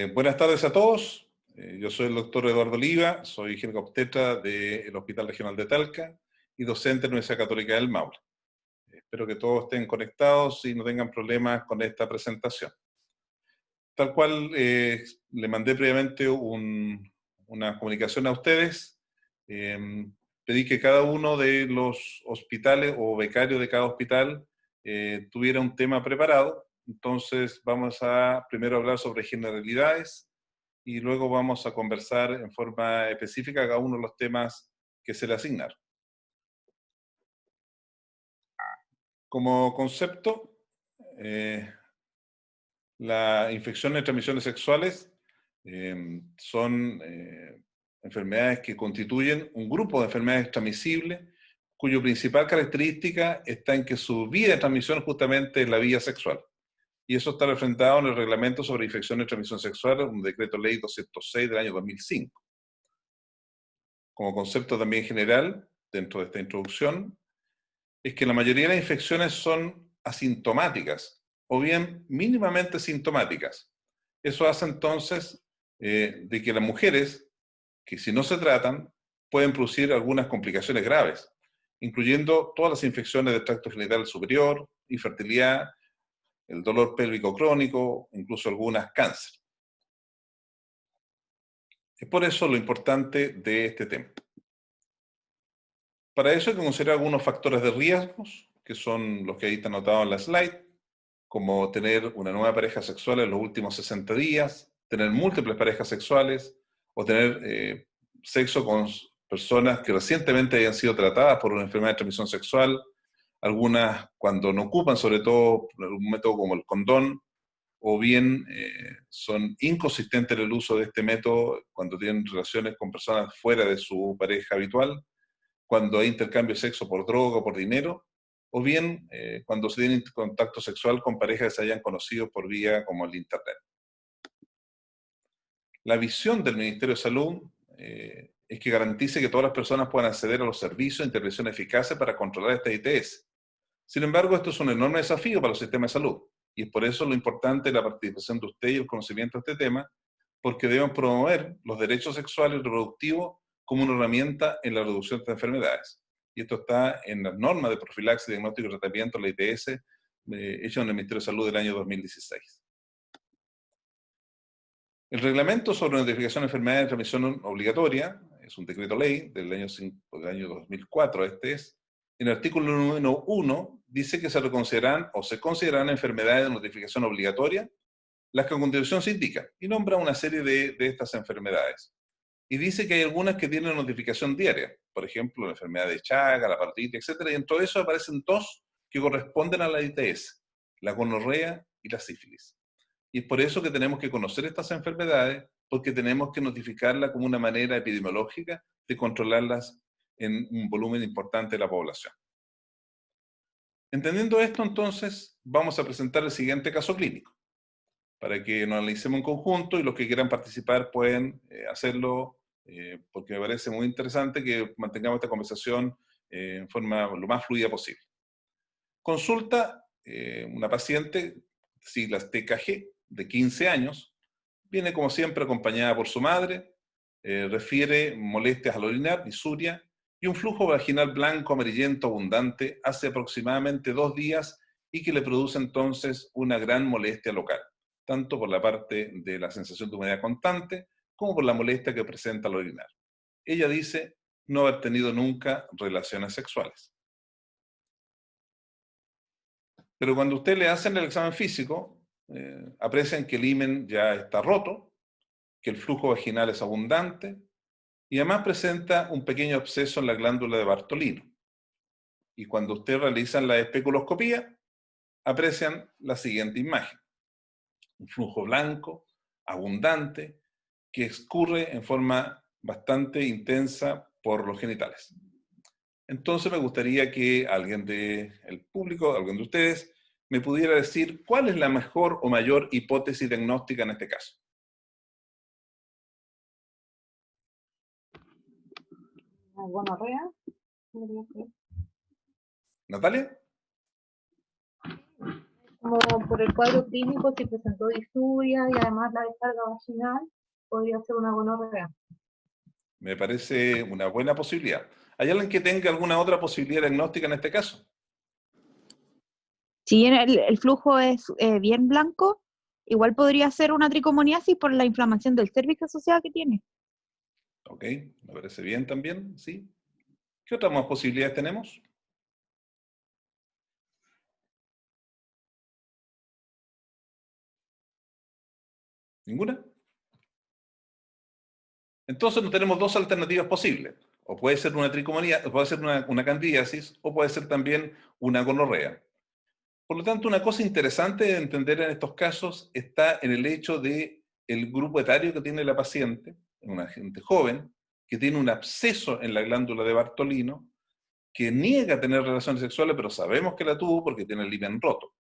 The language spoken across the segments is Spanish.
Buenas tardes a todos. Yo soy el doctor Eduardo Oliva, soy ginecobstetra del Hospital Regional de Talca y docente de la Universidad Católica del Maule. Espero que todos estén conectados y no tengan problemas con esta presentación. Tal cual le mandé previamente una comunicación a ustedes, pedí que cada uno de los hospitales o becarios de cada hospital tuviera un tema preparado. Entonces vamos a primero hablar sobre generalidades y luego vamos a conversar en forma específica cada uno de los temas que se le asignaron. Como concepto, las infecciones de transmisiones sexuales son enfermedades que constituyen un grupo de enfermedades transmisibles cuya principal característica está en que su vía de transmisión justamente es la vía sexual. Y eso está refrendado en el Reglamento sobre Infecciones de Transmisión Sexual, un decreto ley 206 del año 2005. Como concepto también general, dentro de esta introducción, es que la mayoría de las infecciones son asintomáticas o bien mínimamente sintomáticas. Eso hace entonces de que las mujeres, que si no se tratan, pueden producir algunas complicaciones graves, incluyendo todas las infecciones del tracto genital superior, infertilidad, el dolor pélvico crónico, incluso algunas cáncer. Es por eso lo importante de este tema. Para eso hay que considerar algunos factores de riesgos, que son los que ahí están anotados en la slide, como tener una nueva pareja sexual en los últimos 60 días, tener múltiples parejas sexuales, o tener sexo con personas que recientemente hayan sido tratadas por una enfermedad de transmisión sexual, algunas cuando no ocupan sobre todo un método como el condón, o bien son inconsistentes en el uso de este método cuando tienen relaciones con personas fuera de su pareja habitual, cuando hay intercambio de sexo por droga o por dinero, o bien cuando se tiene contacto sexual con parejas que se hayan conocido por vía como el Internet. La visión del Ministerio de Salud es que garantice que todas las personas puedan acceder a los servicios de intervención eficaces para controlar esta ITS. Sin embargo, esto es un enorme desafío para los sistemas de salud, y es por eso lo importante la participación de usted y el conocimiento de este tema, porque deben promover los derechos sexuales y reproductivos como una herramienta en la reducción de enfermedades. Y esto está en las normas de profilaxis, diagnóstico y tratamiento, la ITS, hecha en el Ministerio de Salud del año 2016. El reglamento sobre notificación de enfermedades de transmisión obligatoria es un decreto ley del año 2004, este es. En el artículo número 1 dice que se reconsideran o se consideran enfermedades de notificación obligatoria las que a continuación se indican, y nombra una serie de estas enfermedades. Y dice que hay algunas que tienen notificación diaria, por ejemplo, la enfermedad de Chaga, la parotiditis, etc. Y dentro de eso aparecen dos que corresponden a la ITS, la gonorrea y la sífilis. Y es por eso que tenemos que conocer estas enfermedades, porque tenemos que notificarlas como una manera epidemiológica de controlarlas en un volumen importante de la población. Entendiendo esto, entonces, vamos a presentar el siguiente caso clínico, para que nos analicemos en conjunto y los que quieran participar pueden hacerlo, porque me parece muy interesante que mantengamos esta conversación en forma lo más fluida posible. Consulta una paciente, siglas TKG, de 15 años, viene como siempre acompañada por su madre, refiere molestias al orinar, disuria, y un flujo vaginal blanco amarillento abundante hace aproximadamente 2 días y que le produce entonces una gran molestia local, tanto por la parte de la sensación de humedad constante como por la molestia que presenta al orinar. Ella dice no haber tenido nunca relaciones sexuales. Pero cuando usted le hacen el examen físico, aprecian que el himen ya está roto, que el flujo vaginal es abundante y además presenta un pequeño absceso en la glándula de Bartolino. Y cuando usted realiza la especuloscopía, aprecian la siguiente imagen. Un flujo blanco, abundante, que escurre en forma bastante intensa por los genitales. Entonces me gustaría que alguien del público, alguien de ustedes, me pudiera decir cuál es la mejor o mayor hipótesis diagnóstica en este caso. Gonorrea. ¿Natalia? Como por el cuadro clínico, si presentó disuria y además la descarga vaginal, podría ser una gonorrea. Me parece una buena posibilidad. ¿Hay alguien que tenga alguna otra posibilidad diagnóstica en este caso? Si bien el flujo es bien blanco, igual podría ser una tricomoniasis por la inflamación del cervix asociada que tiene. Ok, me parece bien también, ¿sí? ¿Qué otras más posibilidades tenemos? ¿Ninguna? Entonces no tenemos dos alternativas posibles. O puede ser una tricomonía, o puede ser una candidiasis, o puede ser también una gonorrea. Por lo tanto, una cosa interesante de entender en estos casos está en el hecho de el grupo etario que tiene la paciente, una gente joven, que tiene un absceso en la glándula de Bartolino, que niega tener relaciones sexuales, pero sabemos que la tuvo porque tiene el himen roto.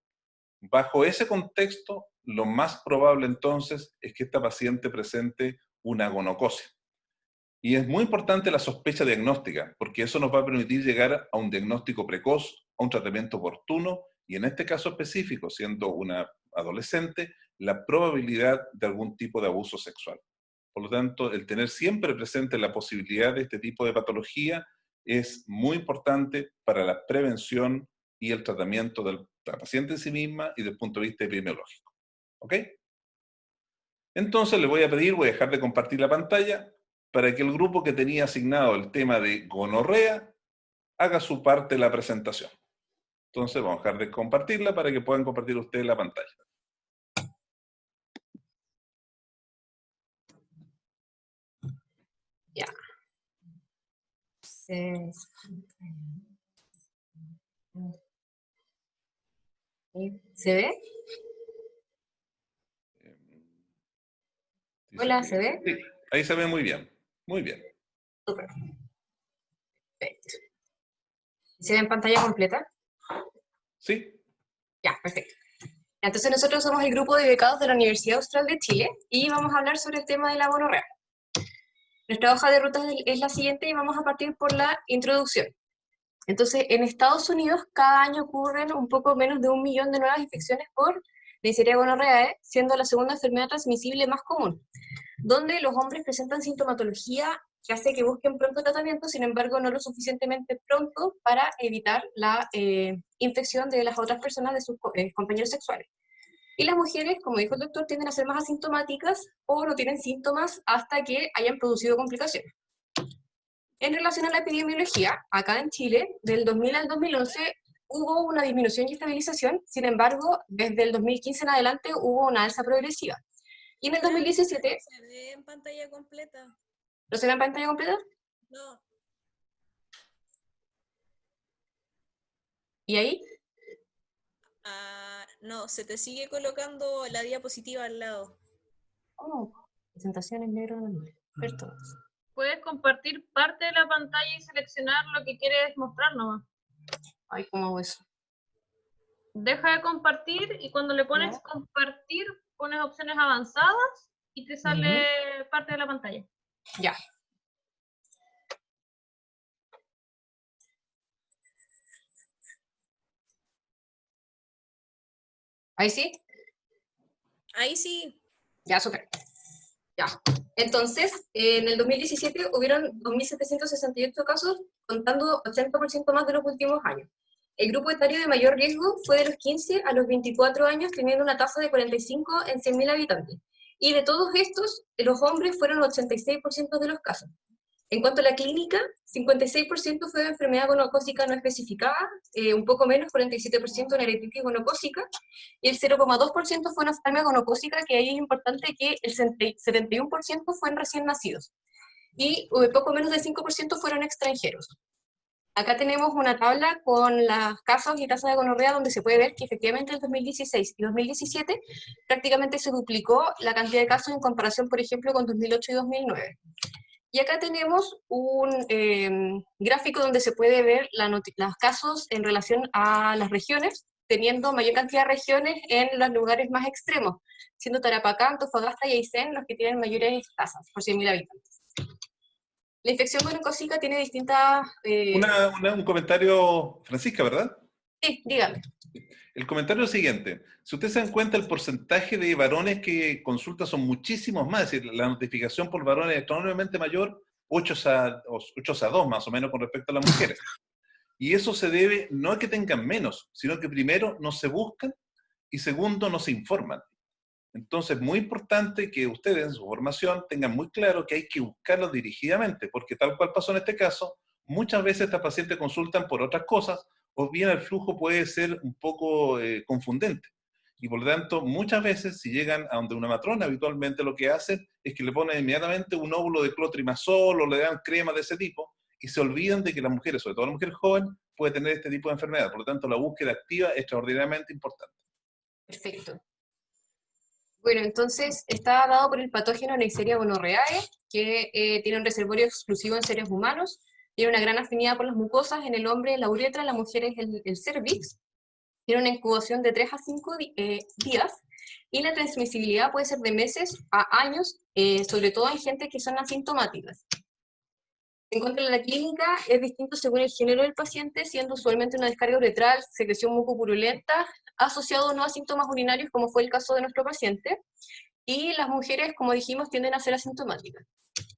Bajo ese contexto, lo más probable entonces es que esta paciente presente una gonocosia. Y es muy importante la sospecha diagnóstica, porque eso nos va a permitir llegar a un diagnóstico precoz, a un tratamiento oportuno, y en este caso específico, siendo una adolescente, la probabilidad de algún tipo de abuso sexual. Por lo tanto, el tener siempre presente la posibilidad de este tipo de patología es muy importante para la prevención y el tratamiento de la paciente en sí misma y desde el punto de vista epidemiológico. ¿Ok? Entonces le voy a pedir, voy a dejar de compartir la pantalla para que el grupo que tenía asignado el tema de gonorrea haga su parte de la presentación. Entonces vamos a dejar de compartirla para que puedan compartir ustedes la pantalla. Ya. ¿Se ve? Hola, ¿se ve? Sí, ahí se ve muy bien. Muy bien. Súper. Perfecto. ¿Se ve en pantalla completa? ¿Sí? Ya, perfecto. Entonces nosotros somos el grupo de becados de la Universidad Austral de Chile y vamos a hablar sobre el tema de la gonorrea. Nuestra hoja de ruta es la siguiente y vamos a partir por la introducción. Entonces, en Estados Unidos cada año ocurren un poco menos de 1 millón de nuevas infecciones por Neisseria gonorrhoeae, siendo la segunda enfermedad transmisible más común, donde los hombres presentan sintomatología que hace que busquen pronto tratamiento, sin embargo no lo suficientemente pronto para evitar la infección de las otras personas, de sus compañeros sexuales. Y las mujeres, como dijo el doctor, tienden a ser más asintomáticas o no tienen síntomas hasta que hayan producido complicaciones. En relación a la epidemiología, acá en Chile, del 2000 al 2011, hubo una disminución y estabilización, sin embargo, desde el 2015 en adelante hubo una alza progresiva. Y en el 2017... ¿Se ve en pantalla completa? ¿No se ve en pantalla completa? No. ¿Y ahí? No, se te sigue colocando la diapositiva al lado. Oh, presentación en negro normal. Perfecto. Puedes compartir parte de la pantalla y seleccionar lo que quieres mostrar nomás. Ay, ¿cómo hago eso? Deja de compartir y cuando le pones ¿Ya? compartir, pones opciones avanzadas y te sale parte de la pantalla. Ya. ¿Ahí sí? Ahí sí. Ya, súper. Ya. Entonces, en el 2017 hubieron 2.768 casos, contando 80% más de los últimos años. El grupo etario de mayor riesgo fue de los 15 a los 24 años, teniendo una tasa de 45 en 100.000 habitantes. Y de todos estos, los hombres fueron 86% de los casos. En cuanto a la clínica, 56% fue de enfermedad gonocócica no especificada, un poco menos, 47% en artritis gonocócica, y el 0,2% fue una enfermedad gonocócica, que ahí es importante que el 71% fue en recién nacidos, y poco menos del 5% fueron extranjeros. Acá tenemos una tabla con los casos y tasas de gonorrea donde se puede ver que efectivamente en 2016 y 2017 prácticamente se duplicó la cantidad de casos en comparación, por ejemplo, con 2008 y 2009. Y acá tenemos un gráfico donde se puede ver los casos en relación a las regiones, teniendo mayor cantidad de regiones en los lugares más extremos, siendo Tarapacá, Antofagasta y Aysén los que tienen mayores tasas por 100.000 habitantes. La infección gonocócica tiene distintas... Un comentario, Francisca, ¿verdad? Sí, dígame. El comentario es el siguiente. Si ustedes se dan cuenta, el porcentaje de varones que consultan son muchísimos más. Es decir, la notificación por varones es enormemente mayor, 8 a 2 más o menos con respecto a las mujeres. Y eso se debe no a que tengan menos, sino que primero no se buscan y segundo no se informan. Entonces, muy importante que ustedes en su formación tengan muy claro que hay que buscarlos dirigidamente, porque tal cual pasó en este caso, muchas veces estas pacientes consultan por otras cosas, o bien el flujo puede ser un poco confundente. Y por lo tanto, muchas veces, si llegan a donde una matrona, habitualmente lo que hacen es que le ponen inmediatamente un óvulo de clotrimazol o le dan crema de ese tipo, y se olvidan de que las mujeres, sobre todo la mujer joven, puede tener este tipo de enfermedad. Por lo tanto, la búsqueda activa es extraordinariamente importante. Perfecto. Bueno, entonces está dado por el patógeno Neisseria gonorrhoeae, que tiene un reservorio exclusivo en seres humanos, tiene una gran afinidad por las mucosas, en el hombre la uretra, en la mujer es el cervix, tiene una incubación de 3 a 5 días, y la transmisibilidad puede ser de meses a años, sobre todo en gente que son asintomáticas. En cuanto a la clínica, es distinto según el género del paciente, siendo usualmente una descarga uretral, secreción mucopurulenta, asociado no a síntomas urinarios, como fue el caso de nuestro paciente, y las mujeres, como dijimos, tienden a ser asintomáticas.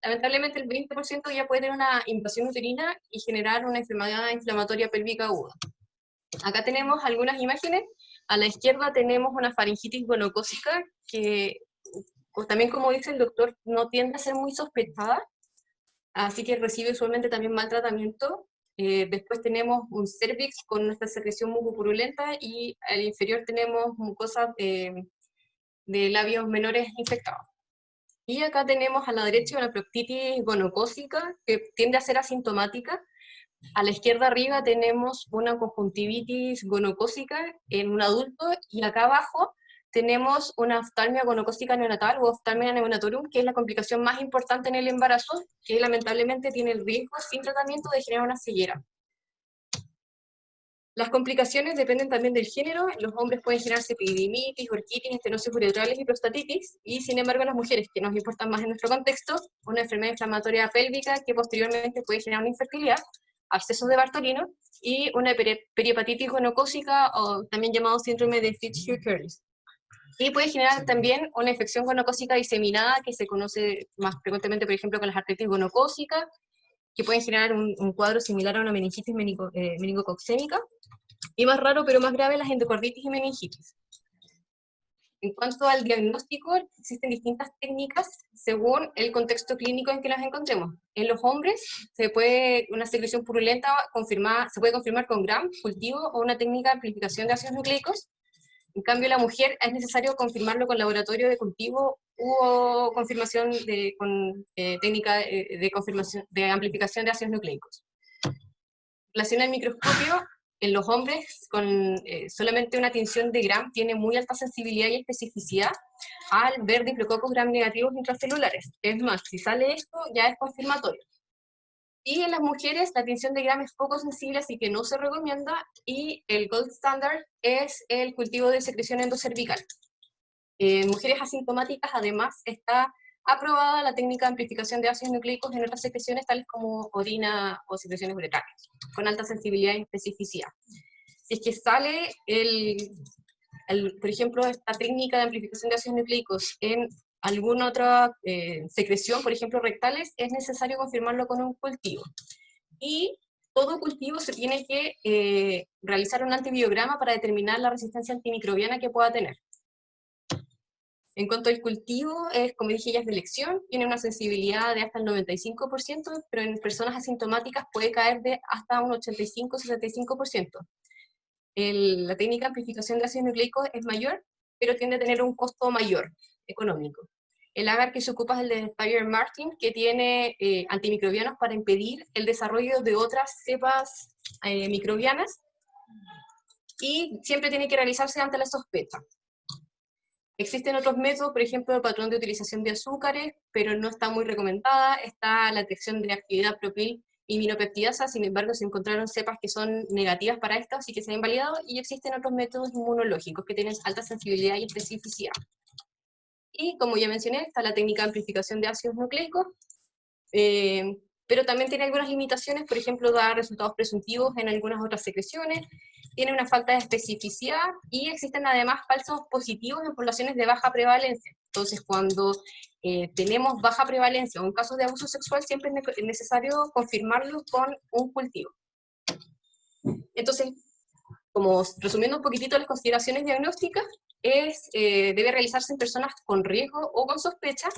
Lamentablemente, el 20% ya puede tener una invasión uterina y generar una enfermedad inflamatoria pélvica aguda. Acá tenemos algunas imágenes. A la izquierda tenemos una faringitis gonocócica, que también, como dice el doctor, no tiende a ser muy sospechada, así que recibe usualmente también mal tratamiento. Después tenemos un cervix con nuestra secreción mucopurulenta y al inferior tenemos mucosas de labios menores infectados. Y acá tenemos a la derecha una proctitis gonocócica que tiende a ser asintomática. A la izquierda arriba tenemos una conjuntivitis gonocócica en un adulto y acá abajo tenemos una oftalmia gonocócica neonatal o oftalmia neonatorum, que es la complicación más importante en el embarazo, que lamentablemente tiene el riesgo sin tratamiento de generar una ceguera. Las complicaciones dependen también del género. Los hombres pueden generarse epididimitis, orquitis, estenosis uretrales y prostatitis, y sin embargo las mujeres, que nos importan más en nuestro contexto, una enfermedad inflamatoria pélvica que posteriormente puede generar una infertilidad, abscesos de Bartolino y una perihepatitis gonocócica, o también llamado síndrome de Fitzhugh-Curtis. Y puede generar también una infección gonocócica diseminada, que se conoce más frecuentemente, por ejemplo, con las artritis gonocócicas, que pueden generar un cuadro similar a una meningitis meningococcémica, y más raro pero más grave, las endocarditis y meningitis. En cuanto al diagnóstico, existen distintas técnicas según el contexto clínico en que las encontremos. En los hombres, una secreción purulenta se puede confirmar con Gram, cultivo o una técnica de amplificación de ácidos nucleicos. En cambio, la mujer es necesario confirmarlo con laboratorio de cultivo o confirmación con técnica de amplificación de ácidos nucleicos. Relación al microscopio, en los hombres, con solamente una tinción de Gram tiene muy alta sensibilidad y especificidad al ver diplococos Gram negativos intracelulares. Es más, si sale esto, ya es confirmatorio. Y en las mujeres la tinción de Gram es poco sensible, así que no se recomienda, y el gold standard es el cultivo de secreción endocervical. En mujeres asintomáticas, además, está aprobada la técnica de amplificación de ácidos nucleicos en otras secreciones, tales como orina o secreciones uretrales, con alta sensibilidad y especificidad. Si es que sale, por ejemplo, esta técnica de amplificación de ácidos nucleicos en alguna otra secreción, por ejemplo rectales, es necesario confirmarlo con un cultivo. Y todo cultivo se tiene que realizar un antibiograma para determinar la resistencia antimicrobiana que pueda tener. En cuanto al cultivo, como dije, ya es de elección, tiene una sensibilidad de hasta el 95%, pero en personas asintomáticas puede caer de hasta un 85-75%. La técnica de amplificación de ácidos nucleicos es mayor, pero tiende a tener un costo mayor, económico. El agar que se ocupa es el de Thayer-Martin, que tiene antimicrobianos para impedir el desarrollo de otras cepas microbianas, y siempre tiene que realizarse ante la sospecha. Existen otros métodos, por ejemplo, el patrón de utilización de azúcares, pero no está muy recomendada. Está la detección de actividad propil y minopeptidasa, sin embargo se encontraron cepas que son negativas para esto, así que se ha invalidado, y existen otros métodos inmunológicos que tienen alta sensibilidad y especificidad. Y como ya mencioné, está la técnica de amplificación de ácidos nucleicos, pero también tiene algunas limitaciones, por ejemplo, da resultados presuntivos en algunas otras secreciones, tiene una falta de especificidad y existen además falsos positivos en poblaciones de baja prevalencia. Entonces, cuando tenemos baja prevalencia o un caso de abuso sexual, siempre es necesario confirmarlo con un cultivo. Entonces, como resumiendo un poquitito las consideraciones diagnósticas, debe realizarse en personas con riesgo o con sospecha.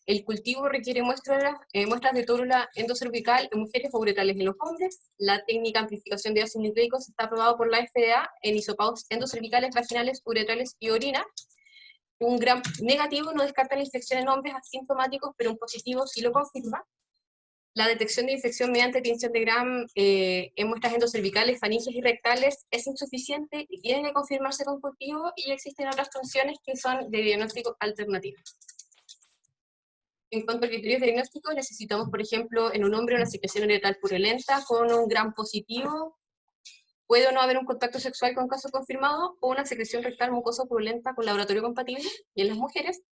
El cultivo requiere muestras de tórula endocervical en mujeres o uretrales en los hombres. La técnica de amplificación de ácidos nucleicos está aprobada por la FDA en hisopados endocervicales, vaginales, uretrales y orina. Un gram negativo no descarta la infección en hombres asintomáticos, pero un positivo sí lo confirma. La detección de infección mediante tinción de Gram en muestras endocervicales, faringes y rectales es insuficiente y tiene que confirmarse con cultivo, y existen otras funciones que son de diagnóstico alternativo. En cuanto a criterios diagnósticos, necesitamos, por ejemplo, en un hombre una secreción uretral purulenta con un Gram positivo. Puede o no haber un contacto sexual con caso confirmado, o una secreción rectal mucosa purulenta con laboratorio compatible, y en las mujeres,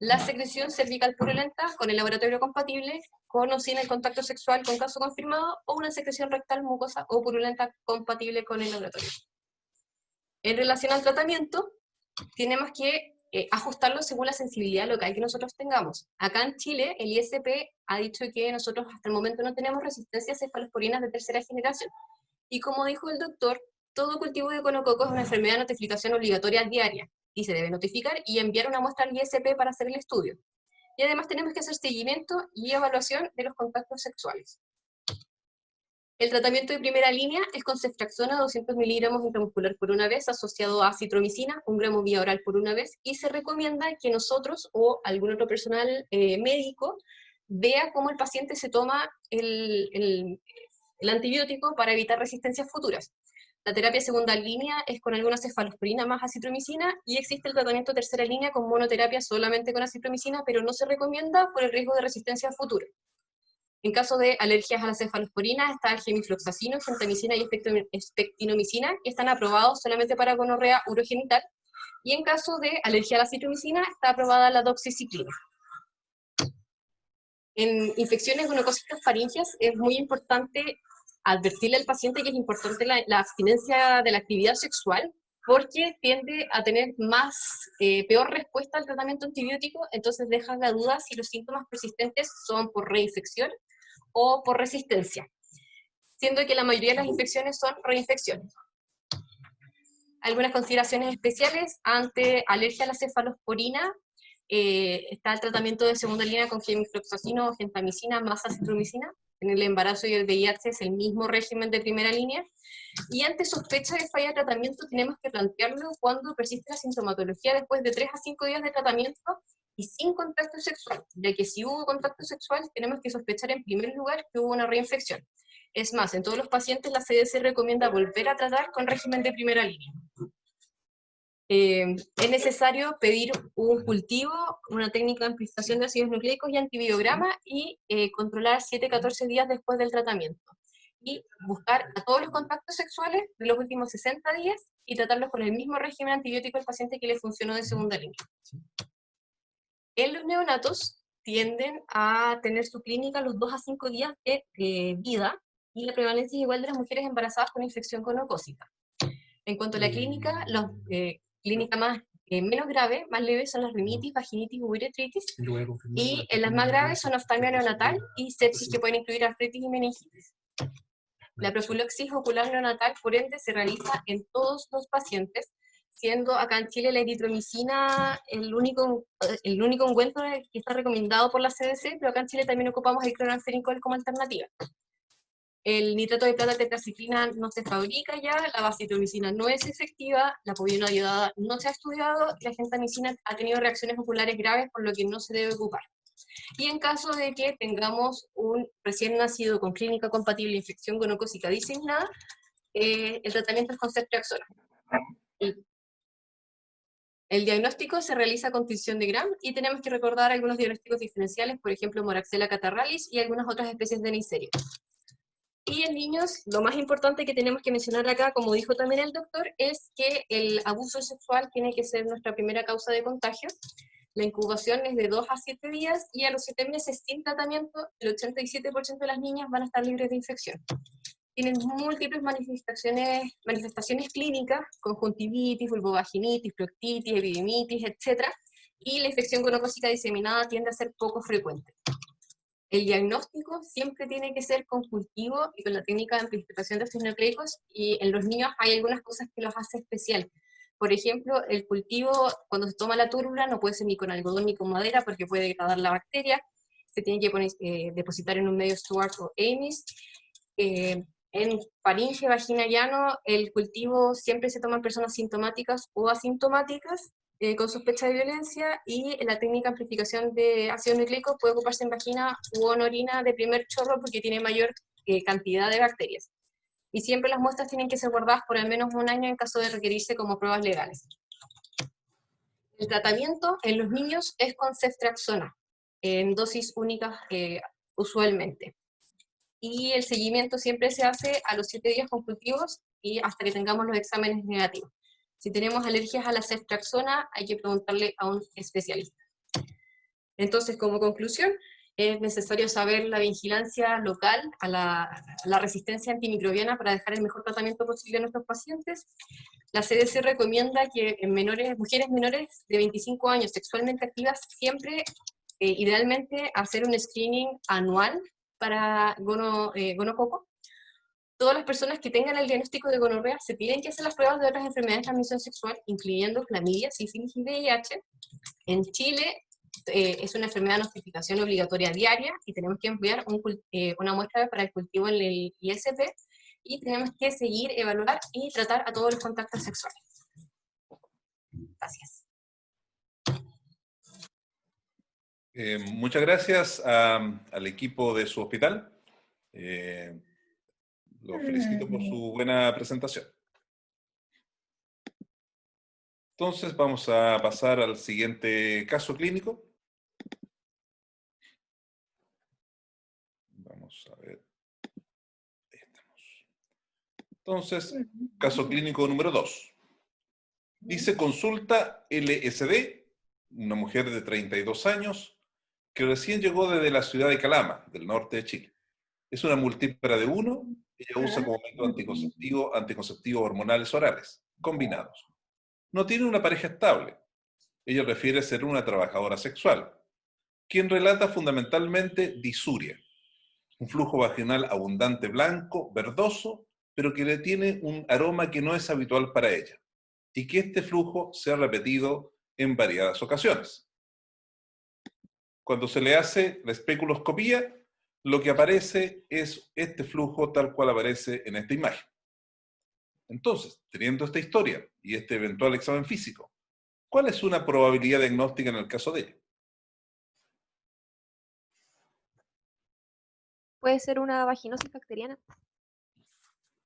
la secreción cervical purulenta con el laboratorio compatible, con o sin el contacto sexual con caso confirmado, o una secreción rectal mucosa o purulenta compatible con el laboratorio. En relación al tratamiento, tenemos que ajustarlo según la sensibilidad local que nosotros tengamos. Acá en Chile, el ISP ha dicho que nosotros hasta el momento no tenemos resistencia a cefalosporinas de tercera generación. Y como dijo el doctor, todo cultivo de gonococo es una enfermedad de notificación obligatoria diaria, y se debe notificar y enviar una muestra al ISP para hacer el estudio. Y además tenemos que hacer seguimiento y evaluación de los contactos sexuales. El tratamiento de primera línea es con ceftriaxona 200 miligramos intramuscular por una vez, asociado a acitromicina, 1 gramo vía oral por una vez, y se recomienda que nosotros o algún otro personal médico vea cómo el paciente se toma el antibiótico para evitar resistencias futuras. La terapia segunda línea es con alguna cefalosporina más acitromicina, y existe el tratamiento tercera línea con monoterapia solamente con acitromicina, pero no se recomienda por el riesgo de resistencia futura. En caso de alergias a la cefalosporina está el gemifloxacino, gentamicina y espectinomicina, que están aprobados solamente para gonorrea urogenital, y en caso de alergia a la acitromicina está aprobada la doxiciclina. En infecciones gonocócicas faringias es muy importante advertirle al paciente que es importante la abstinencia de la actividad sexual, porque tiende a tener peor respuesta al tratamiento antibiótico. Entonces deja la duda si los síntomas persistentes son por reinfección o por resistencia, siendo que la mayoría de las infecciones son reinfecciones. Algunas consideraciones especiales ante alergia a la cefalosporina. Está el tratamiento de segunda línea con gemifloxacino o gentamicina más acitromicina. En el embarazo y el VIH es el mismo régimen de primera línea. Y ante sospecha de falla de tratamiento tenemos que plantearlo cuando persiste la sintomatología después de 3 a 5 días de tratamiento y sin contacto sexual, ya que si hubo contacto sexual tenemos que sospechar en primer lugar que hubo una reinfección. Es más, en todos los pacientes la CDC recomienda volver a tratar con régimen de primera línea. Es necesario pedir un cultivo, una técnica de amplificación de ácidos nucleicos y antibiograma, y controlar 7-14 días después del tratamiento. Y buscar a todos los contactos sexuales de los últimos 60 días y tratarlos con el mismo régimen antibiótico al paciente que le funcionó de segunda línea. En los neonatos tienden a tener su clínica los 2 a 5 días de vida, y la prevalencia es igual de las mujeres embarazadas con infección gonocócica. En cuanto a la clínica, clínica menos grave, más leve, son las rinitis, vaginitis, uretritis, y en las más graves son oftalmia neonatal y sepsis, que pueden incluir artritis y meningitis. La profilaxis ocular neonatal, por ende, se realiza en todos los pacientes, siendo acá en Chile la eritromicina el único ungüento que está recomendado por la CDC, pero acá en Chile también ocupamos el clonazepam como alternativa. El nitrato de plata tetraciclina no se fabrica ya, la bacitromicina no es efectiva, la povidona iodada no se ha estudiado, y la gentamicina ha tenido reacciones oculares graves, por lo que no se debe ocupar. Y en caso de que tengamos un recién nacido con clínica compatible de infección gonocócica diseminada, el tratamiento es con ceftriaxona. El diagnóstico se realiza con tinción de Gram, y tenemos que recordar algunos diagnósticos diferenciales, por ejemplo, Moraxella catarrhalis y algunas otras especies de Neisseria. Y en niños, lo más importante que tenemos que mencionar acá, como dijo también el doctor, es que el abuso sexual tiene que ser nuestra primera causa de contagio. La incubación es de 2 a 7 días, y a los 7 meses sin tratamiento, el 87% de las niñas van a estar libres de infección. tienen múltiples manifestaciones clínicas, conjuntivitis, vulvovaginitis, proctitis, epidemitis, etc. Y la infección gonocócica diseminada tiende a ser poco frecuente. El diagnóstico siempre tiene que ser con cultivo y con la técnica de amplificación de ácidos nucleicos, y en los niños hay algunas cosas que los hace especial. Por ejemplo, el cultivo, cuando se toma la tórula, no puede ser ni con algodón ni con madera porque puede degradar la bacteria. Se tiene que depositar en un medio Stuart o Amis. En faringe, vagina y ano, el cultivo siempre se toma en personas sintomáticas o asintomáticas, con sospecha de violencia, y la técnica de amplificación de ácido nucleico puede ocuparse en vagina u en orina de primer chorro porque tiene mayor cantidad de bacterias. Y siempre las muestras tienen que ser guardadas por al menos un año en caso de requerirse como pruebas legales. El tratamiento en los niños es con ceftriaxona, en dosis únicas usualmente. Y el seguimiento siempre se hace a los 7 días con cultivos y hasta que tengamos los exámenes negativos. Si tenemos alergias a la ceftriaxona, hay que preguntarle a un especialista. Entonces, como conclusión, es necesario saber la vigilancia local a la resistencia antimicrobiana para dejar el mejor tratamiento posible a nuestros pacientes. La CDC recomienda que en mujeres menores de 25 años sexualmente activas, siempre, idealmente, hacer un screening anual para gonococo. Todas las personas que tengan el diagnóstico de gonorrea se tienen que hacer las pruebas de otras enfermedades de transmisión sexual, incluyendo clamidia, sífilis y VIH. En Chile es una enfermedad de notificación obligatoria diaria y tenemos que enviar una muestra para el cultivo en el ISP, y tenemos que seguir, evaluar y tratar a todos los contactos sexuales. Gracias. Muchas gracias al equipo de su hospital. Los felicito por su buena presentación. Entonces vamos a pasar al siguiente caso clínico. Vamos a ver. Ahí estamos. Entonces, caso clínico número 2. Dice consulta LSD, una mujer de 32 años que recién llegó desde la ciudad de Calama, del norte de Chile. Es una multípara de 1, ella usa como método anticonceptivo hormonales orales, combinados. No tiene una pareja estable. Ella refiere ser una trabajadora sexual, quien relata fundamentalmente disuria, un flujo vaginal abundante blanco, verdoso, pero que le tiene un aroma que no es habitual para ella, y que este flujo se ha repetido en variadas ocasiones. Cuando se le hace la especuloscopía, lo que aparece es este flujo tal cual aparece en esta imagen. Entonces, teniendo esta historia y este eventual examen físico, ¿cuál es una probabilidad diagnóstica en el caso de ella? Puede ser una vaginosis bacteriana.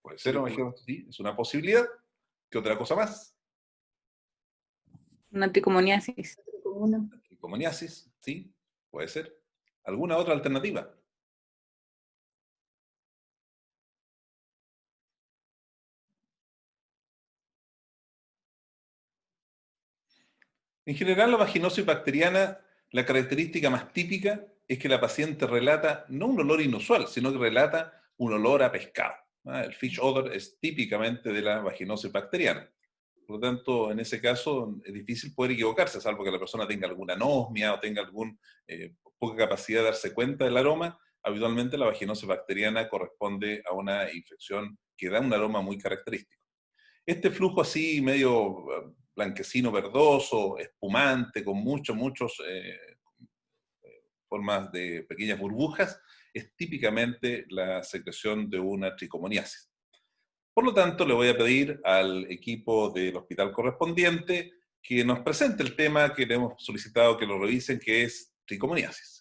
Puede ser, sí, es una posibilidad. ¿Qué otra cosa más? Una tricomoniasis. Tricomoniasis, sí, puede ser. ¿Alguna otra alternativa? En general, la vaginosis bacteriana, la característica más típica es que la paciente relata no un olor inusual, sino que relata un olor a pescado. El fish odor es típicamente de la vaginosis bacteriana. Por lo tanto, en ese caso es difícil poder equivocarse, salvo que la persona tenga alguna anosmia o tenga poca capacidad de darse cuenta del aroma. Habitualmente la vaginosis bacteriana corresponde a una infección que da un aroma muy característico. Este flujo así medio blanquecino verdoso, espumante, con muchos formas de pequeñas burbujas, es típicamente la secreción de una tricomoniasis. Por lo tanto, le voy a pedir al equipo del hospital correspondiente que nos presente el tema que le hemos solicitado que lo revisen, que es tricomoniasis.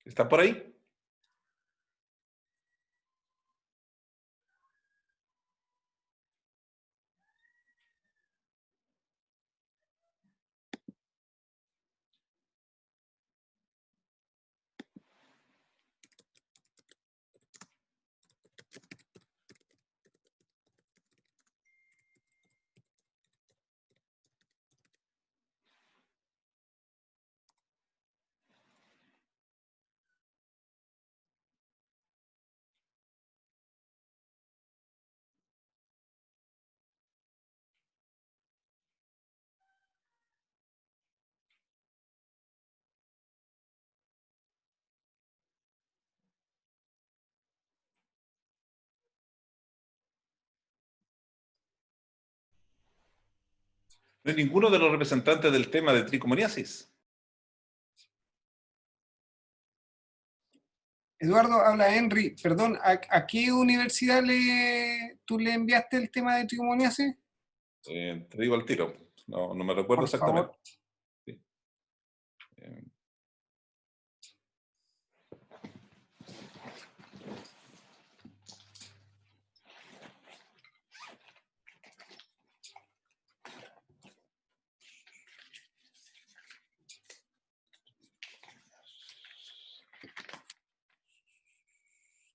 ¿Están por ahí? ¿No hay ninguno de los representantes del tema de tricomoniasis? Eduardo, habla Henry. Perdón, ¿a qué universidad tú le enviaste el tema de tricomoniasis? Te digo al tiro. No me recuerdo Por exactamente. favor. Sí. Eh,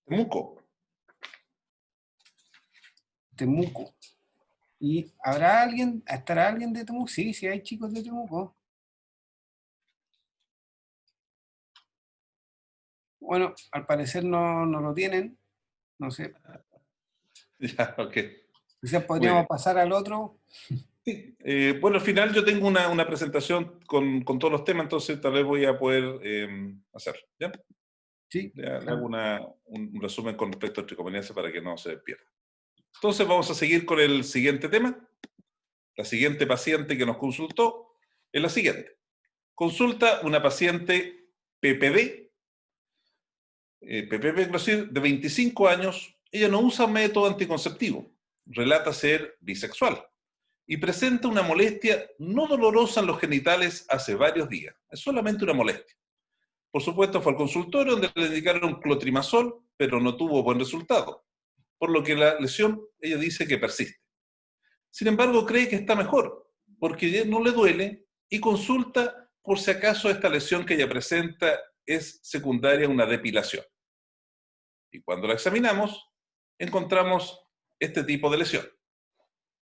Temuco. Temuco. ¿Y estará alguien de Temuco? Sí, sí hay chicos de Temuco. Bueno, al parecer no lo tienen. No sé. Ya, ok. Quizás Muy podríamos bien. pasar al otro. Sí. Bueno, al final yo tengo una presentación con todos los temas, entonces tal vez voy a poder hacerlo. ¿Ya? Sí. Le hago un resumen con respecto a tricomoniasis para que no se pierda. Entonces vamos a seguir con el siguiente tema. La siguiente paciente que nos consultó es la siguiente. Consulta una paciente PPD, de 25 años. Ella no usa método anticonceptivo. Relata ser bisexual y presenta una molestia no dolorosa en los genitales hace varios días. Es solamente una molestia. Por supuesto, fue al consultorio donde le indicaron clotrimazol, pero no tuvo buen resultado, por lo que la lesión, ella dice que persiste. Sin embargo, cree que está mejor, porque ya no le duele y consulta por si acaso esta lesión que ella presenta es secundaria a una depilación. Y cuando la examinamos, encontramos este tipo de lesión,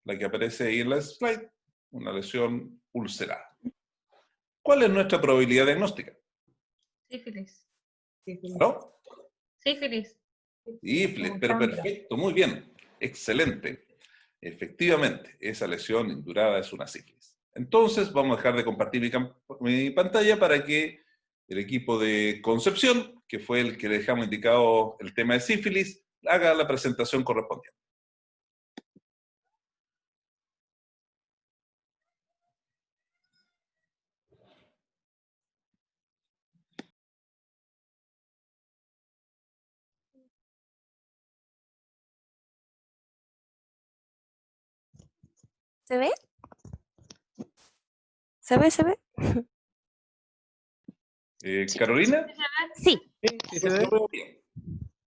la que aparece ahí en la slide, una lesión ulcerada. ¿Cuál es nuestra probabilidad diagnóstica? Sífilis. ¿No? Sífilis. Sífilis, pero perfecto, muy bien, excelente. Efectivamente, esa lesión indurada es una sífilis. Entonces, vamos a dejar de compartir mi pantalla para que el equipo de Concepción, que fue el que le dejamos indicado el tema de sífilis, haga la presentación correspondiente. ¿Se ve? ¿Se ve? ¿Se ve? ¿Carolina? Sí. Sí, se ve bien.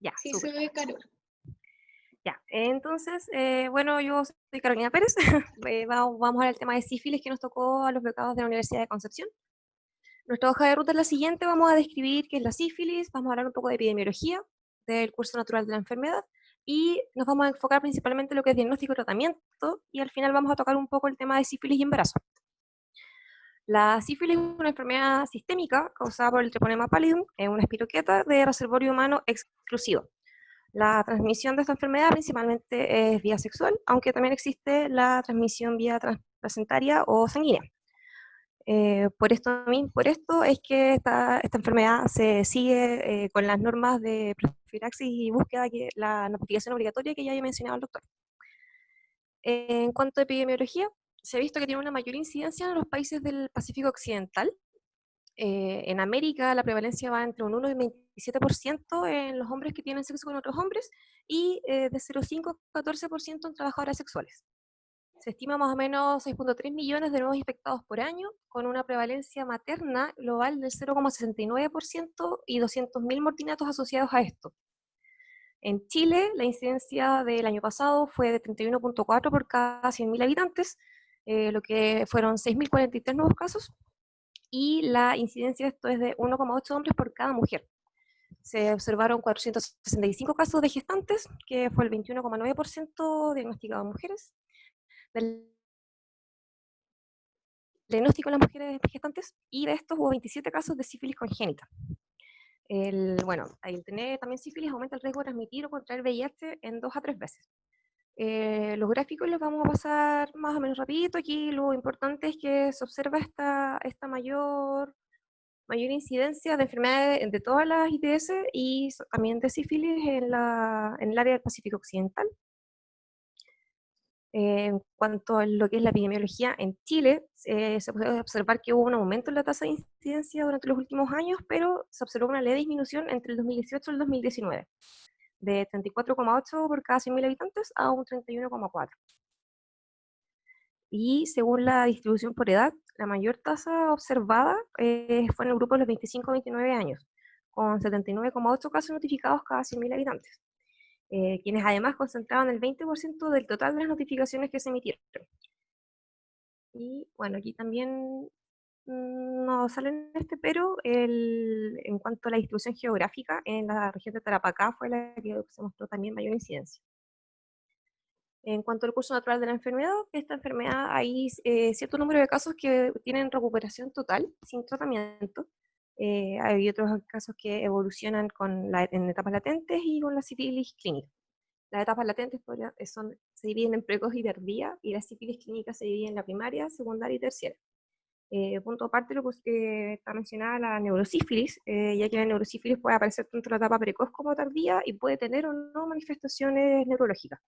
Ya, Sí, súper. se ve, Caro. Ya, entonces, bueno, yo soy Carolina Pérez. Vamos a ver el tema de sífilis que nos tocó a los becados de la Universidad de Concepción. Nuestra hoja de ruta es la siguiente. Vamos a describir qué es la sífilis, vamos a hablar un poco de epidemiología, del curso natural de la enfermedad, y nos vamos a enfocar principalmente en lo que es diagnóstico y tratamiento, y al final vamos a tocar un poco el tema de sífilis y embarazo. La sífilis es una enfermedad sistémica causada por el Treponema pallidum, una espiroqueta de reservorio humano exclusivo. La transmisión de esta enfermedad principalmente es vía sexual, aunque también existe la transmisión vía transplacentaria o sanguínea. Por esto es que esta enfermedad se sigue con las normas de profilaxis y búsqueda, la notificación obligatoria que ya había mencionado el doctor. En cuanto a epidemiología, se ha visto que tiene una mayor incidencia en los países del Pacífico Occidental. En América la prevalencia va entre un 1 y 27% en los hombres que tienen sexo con otros hombres y de 0,5 a 14% en trabajadoras sexuales. Se estima más o menos 6,3 millones de nuevos infectados por año, con una prevalencia materna global del 0,69% y 200.000 mortinatos asociados a esto. En Chile, la incidencia del año pasado fue de 31,4 por cada 100.000 habitantes, lo que fueron 6.043 nuevos casos, y la incidencia de esto es de 1,8 hombres por cada mujer. Se observaron 465 casos de gestantes, que fue el 21,9% diagnosticado en mujeres. Del diagnóstico en las mujeres gestantes, y de estos hubo 27 casos de sífilis congénita. Bueno, al tener también sífilis aumenta el riesgo de transmitir o contraer VIH en 2 a 3 veces. Los gráficos los vamos a pasar más o menos rapidito. Aquí lo importante es que se observa esta mayor incidencia de enfermedades de todas las ITS y también de sífilis en el área del Pacífico Occidental. En cuanto a lo que es la epidemiología en Chile, se puede observar que hubo un aumento en la tasa de incidencia durante los últimos años, pero se observó una leve disminución entre el 2018 y el 2019, de 34,8 por cada 100.000 habitantes a un 31,4. Y según la distribución por edad, la mayor tasa observada fue en el grupo de los 25 a 29 años, con 79,8 casos notificados cada 100.000 habitantes, quienes además concentraban el 20% del total de las notificaciones que se emitieron. Y bueno, aquí también no sale en pero en cuanto a la distribución geográfica, en la región de Tarapacá fue la que se mostró también mayor incidencia. En cuanto al curso natural de la enfermedad, esta enfermedad hay cierto número de casos que tienen recuperación total sin tratamiento. Hay otros casos que evolucionan en etapas latentes y con la sífilis clínica. Las etapas latentes se dividen en precoz y tardía, y la sífilis clínica se divide en la primaria, secundaria y terciaria. Punto aparte, lo que está mencionada la neurosífilis, ya que la neurosífilis puede aparecer tanto en la etapa precoz como tardía y puede tener o no manifestaciones neurológicas.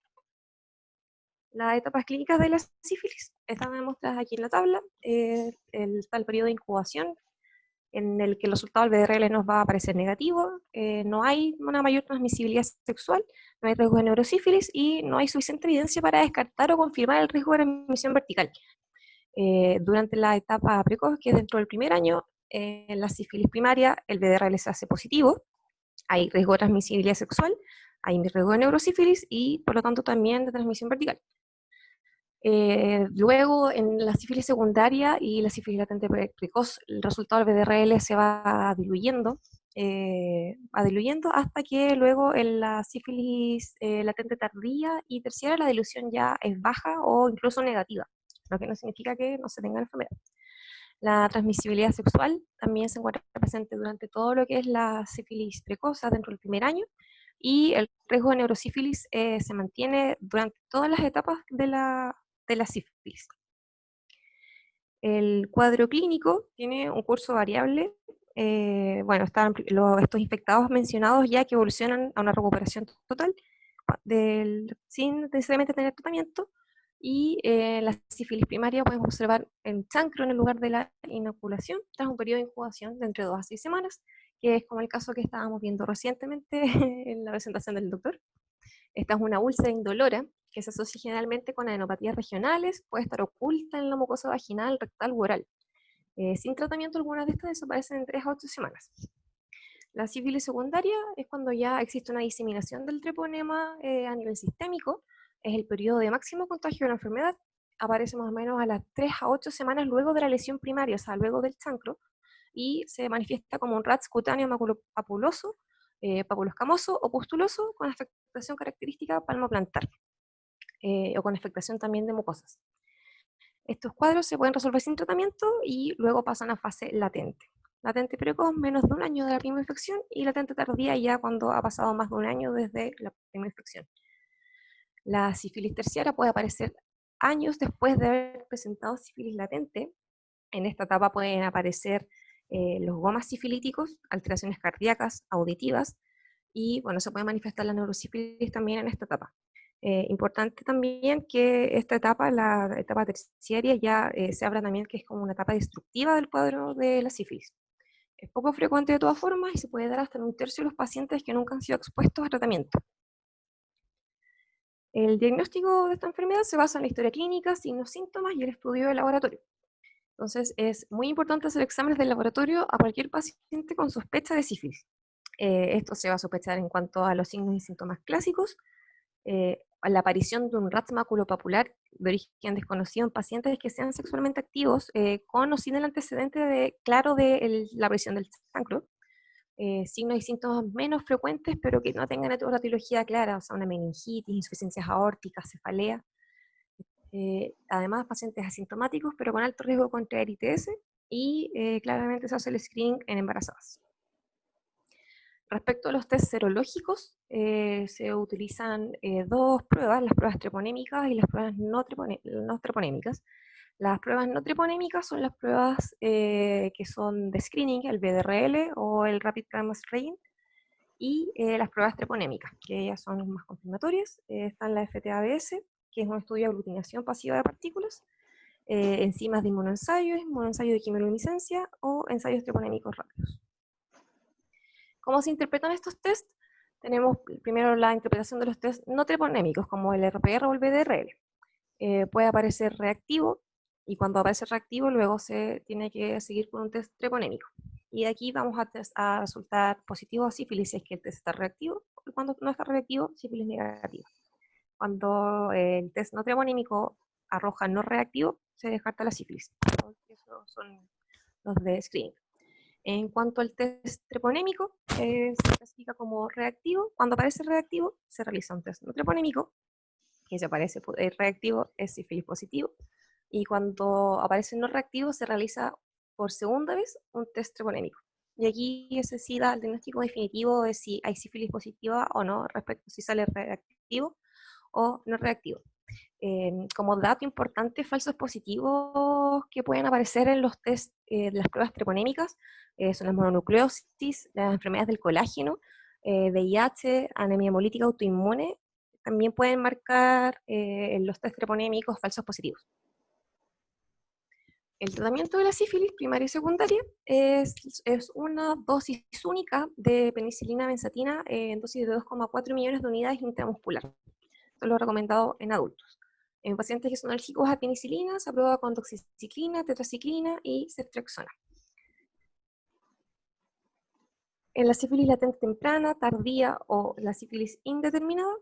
Las etapas clínicas de la sífilis están demostradas aquí en la tabla. Está el periodo de incubación, en el que el resultado del BDRL nos va a aparecer negativo, no hay una mayor transmisibilidad sexual, no hay riesgo de neurosífilis y no hay suficiente evidencia para descartar o confirmar el riesgo de transmisión vertical. Durante la etapa precoz, que es dentro del primer año, en la sífilis primaria, el BDRL se hace positivo, hay riesgo de transmisibilidad sexual, hay riesgo de neurosífilis y por lo tanto también de transmisión vertical. Luego, en la sífilis secundaria y la sífilis latente precoz, el resultado del BDRL se va diluyendo hasta que luego en la sífilis latente tardía y terciaria la dilución ya es baja o incluso negativa, lo que no significa que no se tenga enfermedad. La transmisibilidad sexual también se encuentra presente durante todo lo que es la sífilis precoz dentro del primer año, y el riesgo de neurosífilis se mantiene durante todas las etapas de la sífilis. El cuadro clínico tiene un curso variable. Bueno, están estos infectados mencionados ya que evolucionan a una recuperación total sin necesariamente tener tratamiento, y la sífilis primaria podemos observar en chancro en el lugar de la inoculación tras un periodo de incubación de entre 2 a 6 semanas, que es como el caso que estábamos viendo recientemente en la presentación del doctor. Esta es una úlcera indolora que se asocia generalmente con adenopatías regionales, puede estar oculta en la mucosa vaginal, rectal u oral. Sin tratamiento, algunas de estas desaparecen en 3 a 8 semanas. La sífilis secundaria es cuando ya existe una diseminación del treponema a nivel sistémico, es el periodo de máximo contagio de la enfermedad, aparece más o menos a las 3 a 8 semanas luego de la lesión primaria, o sea, luego del chancro, y se manifiesta como un RATS cutáneo maculopapuloso, papuloscamoso o pustuloso con afectación característica palmoplantar, o con afectación también de mucosas. Estos cuadros se pueden resolver sin tratamiento y luego pasan a fase latente. Latente precoz, menos de un año de la primera infección, y latente tardía ya cuando ha pasado más de un año desde la primera infección. La sífilis terciaria puede aparecer años después de haber presentado sífilis latente. En esta etapa pueden aparecer los gomas sifilíticos, alteraciones cardíacas, auditivas, y bueno, se puede manifestar la neurosífilis también en esta etapa. Importante también que esta etapa, la etapa terciaria, ya se habla también que es como una etapa destructiva del cuadro de la sífilis. Es poco frecuente de todas formas y se puede dar hasta en 1/3 de los pacientes que nunca han sido expuestos a tratamiento. El diagnóstico de esta enfermedad se basa en la historia clínica, signos, síntomas y el estudio de laboratorio. Entonces es muy importante hacer exámenes del laboratorio a cualquier paciente con sospecha de sífilis. Esto se va a sospechar en cuanto a los signos y síntomas clásicos, la aparición de un RATS maculopapular de origen desconocido en pacientes que sean sexualmente activos, con o sin el antecedente claro de la aparición del chancro, signos y síntomas menos frecuentes pero que no tengan etiología clara, o sea, una meningitis, insuficiencias aórticas, cefalea. Además, pacientes asintomáticos pero con alto riesgo contra ITS, y claramente se hace el screening en embarazadas. Respecto a los test serológicos, se utilizan dos pruebas, las pruebas treponémicas y las pruebas no treponémicas. Las pruebas no treponémicas son las pruebas que son de screening, el BDRL o el Rapid Pregnancy Rating, y las pruebas treponémicas, que ellas son más confirmatorias. Están la FTABS, que es un estudio de aglutinación pasiva de partículas, enzimas de inmunoensayos de quimioluminiscencia o ensayos treponémicos rápidos. ¿Cómo se interpretan estos tests? Tenemos primero la interpretación de los tests no treponémicos, como el RPR o el BDRL. Puede aparecer reactivo, y cuando aparece reactivo, luego se tiene que seguir con un test treponémico. Y de aquí vamos a resultar positivo a sífilis si es que el test está reactivo, y cuando no está reactivo, sífilis negativa. Cuando el test no treponémico arroja no reactivo, se descarta la sífilis. Esos son los de screening. En cuanto al test treponémico, se clasifica como reactivo. Cuando aparece reactivo, se realiza un test no treponémico, que si aparece reactivo es sífilis positivo. Y cuando aparece no reactivo, se realiza por segunda vez un test treponémico. Y aquí se sí da el diagnóstico definitivo de si hay sífilis positiva o no, respecto a si sale reactivo o no reactivo. Como dato importante, falsos positivos que pueden aparecer en los test de las pruebas treponémicas son las mononucleosis, las enfermedades del colágeno, VIH, anemia hemolítica autoinmune, también pueden marcar en los test treponémicos falsos positivos. El tratamiento de la sífilis primaria y secundaria es una dosis única de penicilina benzatina en dosis de 2,4 millones de unidades intramuscular. Esto es lo recomendado en adultos. En pacientes que son alérgicos a penicilina se aprueba con doxiciclina, tetraciclina y ceftriaxona. En la sífilis latente temprana, tardía o la sífilis indeterminada,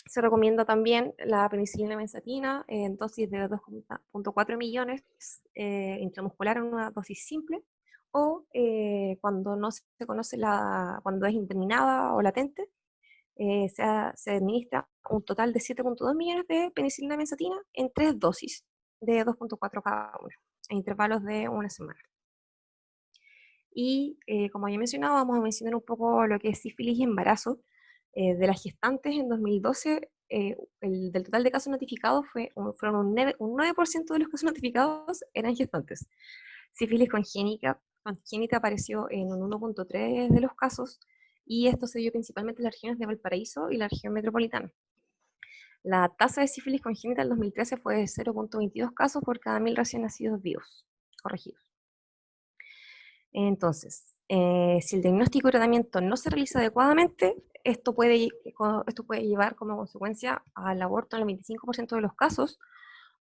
se recomienda también la penicilina benzatina en dosis de 2,4 millones intramuscular en una dosis simple, o cuando no se conoce cuando es indeterminada o latente, se administra un total de 7,2 millones de penicilina benzatina en 3 dosis de 2,4 cada una, en intervalos de una semana. Y como ya he mencionado, vamos a mencionar un poco lo que es sífilis y embarazo. De las gestantes en 2012, del total de casos notificados fueron un 9% de los casos notificados eran gestantes. Sífilis congénita apareció en un 1,3% de los casos, y esto se dio principalmente en las regiones de Valparaíso y la región metropolitana. La tasa de sífilis congénita en 2013 fue de 0,22 casos por cada 1.000 recién nacidos vivos, corregidos. Entonces, si el diagnóstico y tratamiento no se realiza adecuadamente, esto puede llevar como consecuencia al aborto en el 25% de los casos,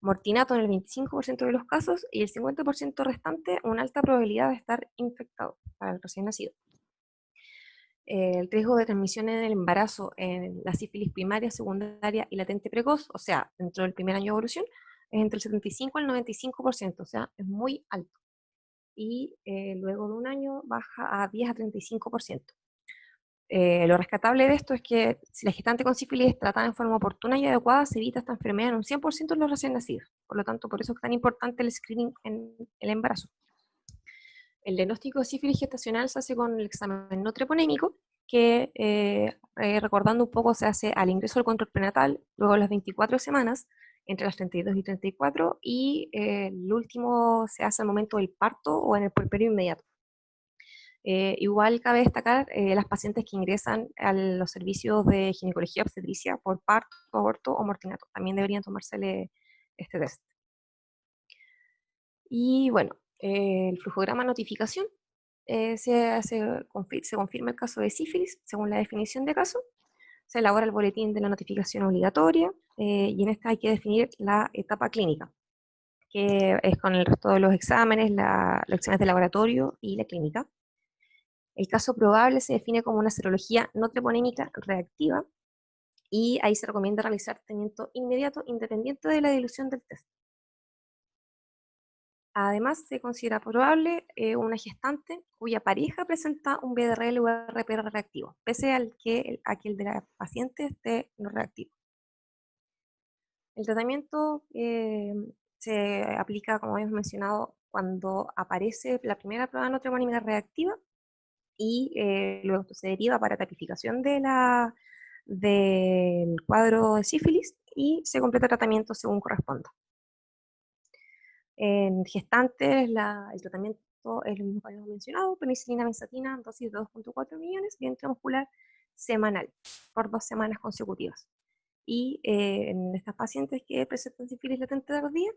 mortinato en el 25% de los casos, y el 50% restante una alta probabilidad de estar infectado para el recién nacido. El riesgo de transmisión en el embarazo en la sífilis primaria, secundaria y latente precoz, o sea, dentro del primer año de evolución, es entre el 75 al 95%, o sea, es muy alto. Y luego de un año baja a 10 a 35%. Lo rescatable de esto es que si la gestante con sífilis es tratada en forma oportuna y adecuada, se evita esta enfermedad en un 100% de los recién nacidos. Por lo tanto, por eso es tan importante el screening en el embarazo. El diagnóstico de sífilis gestacional se hace con el examen no treponémico, que recordando un poco se hace al ingreso al control prenatal, luego de las 24 semanas, entre las 32 y 34, y el último se hace al momento del parto o en el puerperio inmediato. Igual cabe destacar las pacientes que ingresan a los servicios de ginecología obstetricia por parto, aborto o mortinato. También deberían tomársele este test. Y bueno, el flujograma notificación se confirma el caso de sífilis según la definición de caso. Se elabora el boletín de la notificación obligatoria y en esta hay que definir la etapa clínica, que es con el resto de los exámenes, los exámenes de laboratorio y la clínica. El caso probable se define como una serología no treponémica reactiva, y ahí se recomienda realizar tratamiento inmediato independiente de la dilución del test. Además, se considera probable una gestante cuya pareja presenta un BDRL o RPR reactivo, pese a que el de la paciente esté no reactivo. El tratamiento se aplica, como hemos mencionado, cuando aparece la primera prueba no treponémica reactiva, y luego se deriva para tipificación del cuadro de sífilis y se completa el tratamiento según corresponda. En gestantes, el tratamiento es lo mismo que habíamos mencionado: penicilina benzatina, dosis de 2,4 millones, vía intramuscular semanal, por 2 semanas consecutivas. Y en estas pacientes que presentan sífilis latente tardía,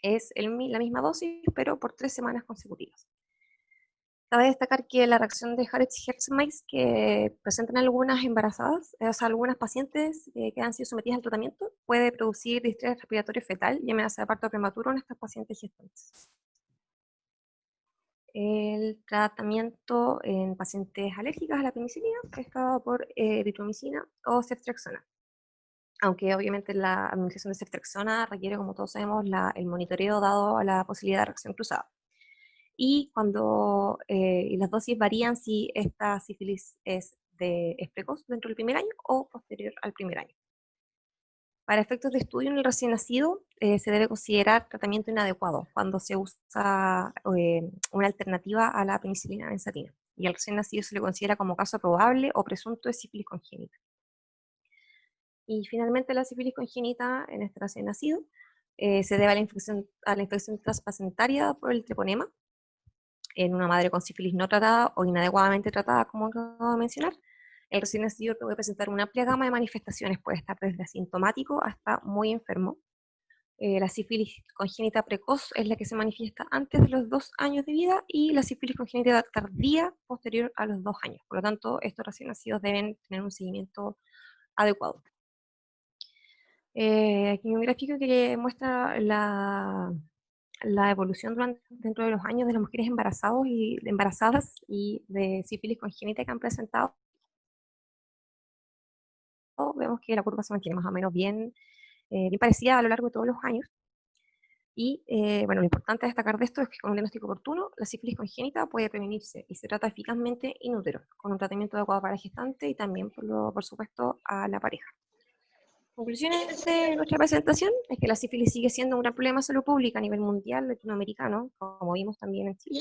es la misma dosis, pero por 3 semanas consecutivas. Cabe destacar que la reacción de Harrod-Herxheimer que presentan algunas embarazadas, o sea, algunas pacientes que han sido sometidas al tratamiento, puede producir distrés respiratorio fetal y amenaza de parto prematuro en estas pacientes gestantes. El tratamiento en pacientes alérgicas a la penicilina es dado por eritromicina o ceftriaxona. Aunque obviamente la administración de ceftriaxona requiere, como todos sabemos, el monitoreo dado a la posibilidad de reacción cruzada. Y y las dosis varían si esta sífilis es precoz dentro del primer año o posterior al primer año. Para efectos de estudio en el recién nacido, se debe considerar tratamiento inadecuado cuando se usa una alternativa a la penicilina benzatina. Y al recién nacido se le considera como caso probable o presunto de sífilis congénita. Y finalmente la sífilis congénita en este recién nacido se debe a la infección transplacentaria por el treponema en una madre con sífilis no tratada o inadecuadamente tratada, como acabo de mencionar. El recién nacido puede presentar una amplia gama de manifestaciones, puede estar desde asintomático hasta muy enfermo. La sífilis congénita precoz es la que se manifiesta antes de los 2 años de vida y la sífilis congénita tardía posterior a los 2 años. Por lo tanto, estos recién nacidos deben tener un seguimiento adecuado. Aquí hay un gráfico que muestra la evolución dentro de los años de las mujeres embarazadas y de sífilis congénita que han presentado. Vemos que la curva se mantiene más o menos bien parecida a lo largo de todos los años. Y bueno, lo importante de destacar de esto es que con un diagnóstico oportuno, la sífilis congénita puede prevenirse y se trata eficazmente in útero, con un tratamiento adecuado para la gestante y también, por supuesto, a la pareja. Conclusiones de nuestra presentación es que la sífilis sigue siendo un gran problema de salud pública a nivel mundial, latinoamericano, como vimos también en Chile.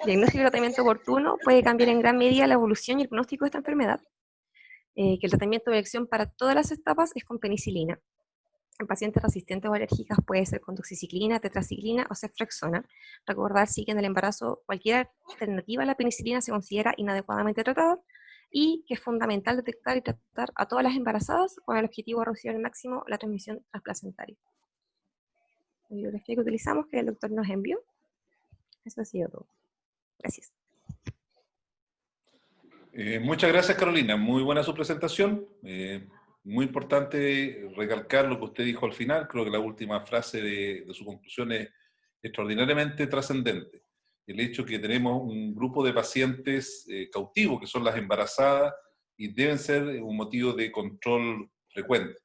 Diagnóstico y tratamiento oportuno puede cambiar en gran medida la evolución y el pronóstico de esta enfermedad. Que el tratamiento de elección para todas las etapas es con penicilina. En pacientes resistentes o alérgicas puede ser con doxiciclina, tetraciclina o ceftriaxona. Recordar sí que en el embarazo cualquier alternativa a la penicilina se considera inadecuadamente tratada, y que es fundamental detectar y tratar a todas las embarazadas con el objetivo de reducir al máximo la transmisión transplacentaria. La bibliografía que utilizamos, que el doctor nos envió. Eso ha sido todo. Gracias. Muchas gracias, Carolina. Muy buena su presentación. Muy importante recalcar lo que usted dijo al final. Creo que la última frase de su conclusión es extraordinariamente trascendente. El hecho que tenemos un grupo de pacientes cautivos, que son las embarazadas, y deben ser un motivo de control frecuente.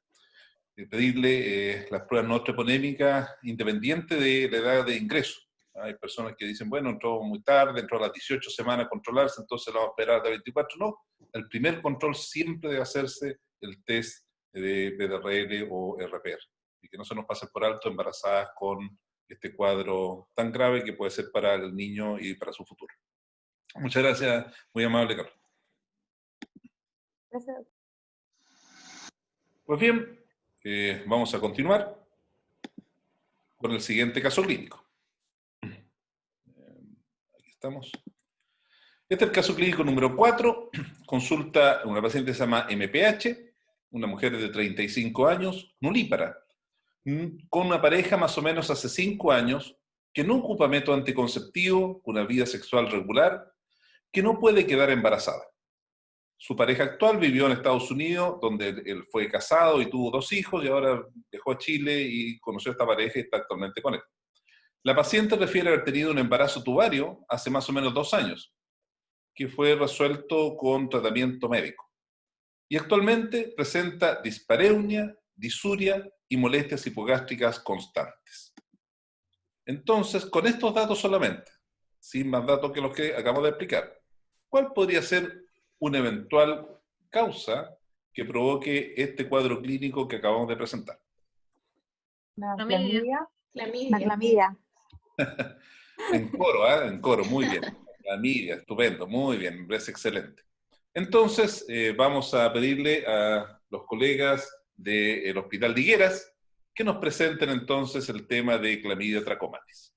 Pedirle las pruebas no treponémicas independiente de la edad de ingreso. Hay personas que dicen, bueno, entró muy tarde, entró a las 18 semanas a controlarse, entonces la vamos a esperar hasta 24. No, el primer control siempre debe hacerse el test de PDRL o RPR. Y que no se nos pase por alto embarazadas con este cuadro tan grave que puede ser para el niño y para su futuro. Muchas gracias, muy amable, Carlos. Gracias. Pues bien, vamos a continuar con el siguiente caso clínico. Aquí estamos. Este es el caso clínico número 4. Consulta una paciente que se llama MPH, una mujer de 35 años, nulípara, con una pareja más o menos hace 5 años, que no ocupa método anticonceptivo, una vida sexual regular, que no puede quedar embarazada. Su pareja actual vivió en Estados Unidos, donde él fue casado y tuvo 2 hijos, y ahora dejó a Chile y conoció a esta pareja y está actualmente con él. La paciente refiere haber tenido un embarazo tubario hace más o menos 2 años, que fue resuelto con tratamiento médico. Y actualmente presenta dispareunia, disuria y molestias hipogástricas constantes. Entonces, con estos datos solamente, sin más datos que los que acabo de explicar, ¿cuál podría ser una eventual causa que provoque este cuadro clínico que acabamos de presentar? La Clamidia. clamidia. La clamidia. En coro, en coro, muy bien. Clamidia, estupendo, muy bien, es excelente. Entonces, vamos a pedirle a los colegas del Hospital de Higueras que nos presenten entonces el tema de clamidia trachomatis.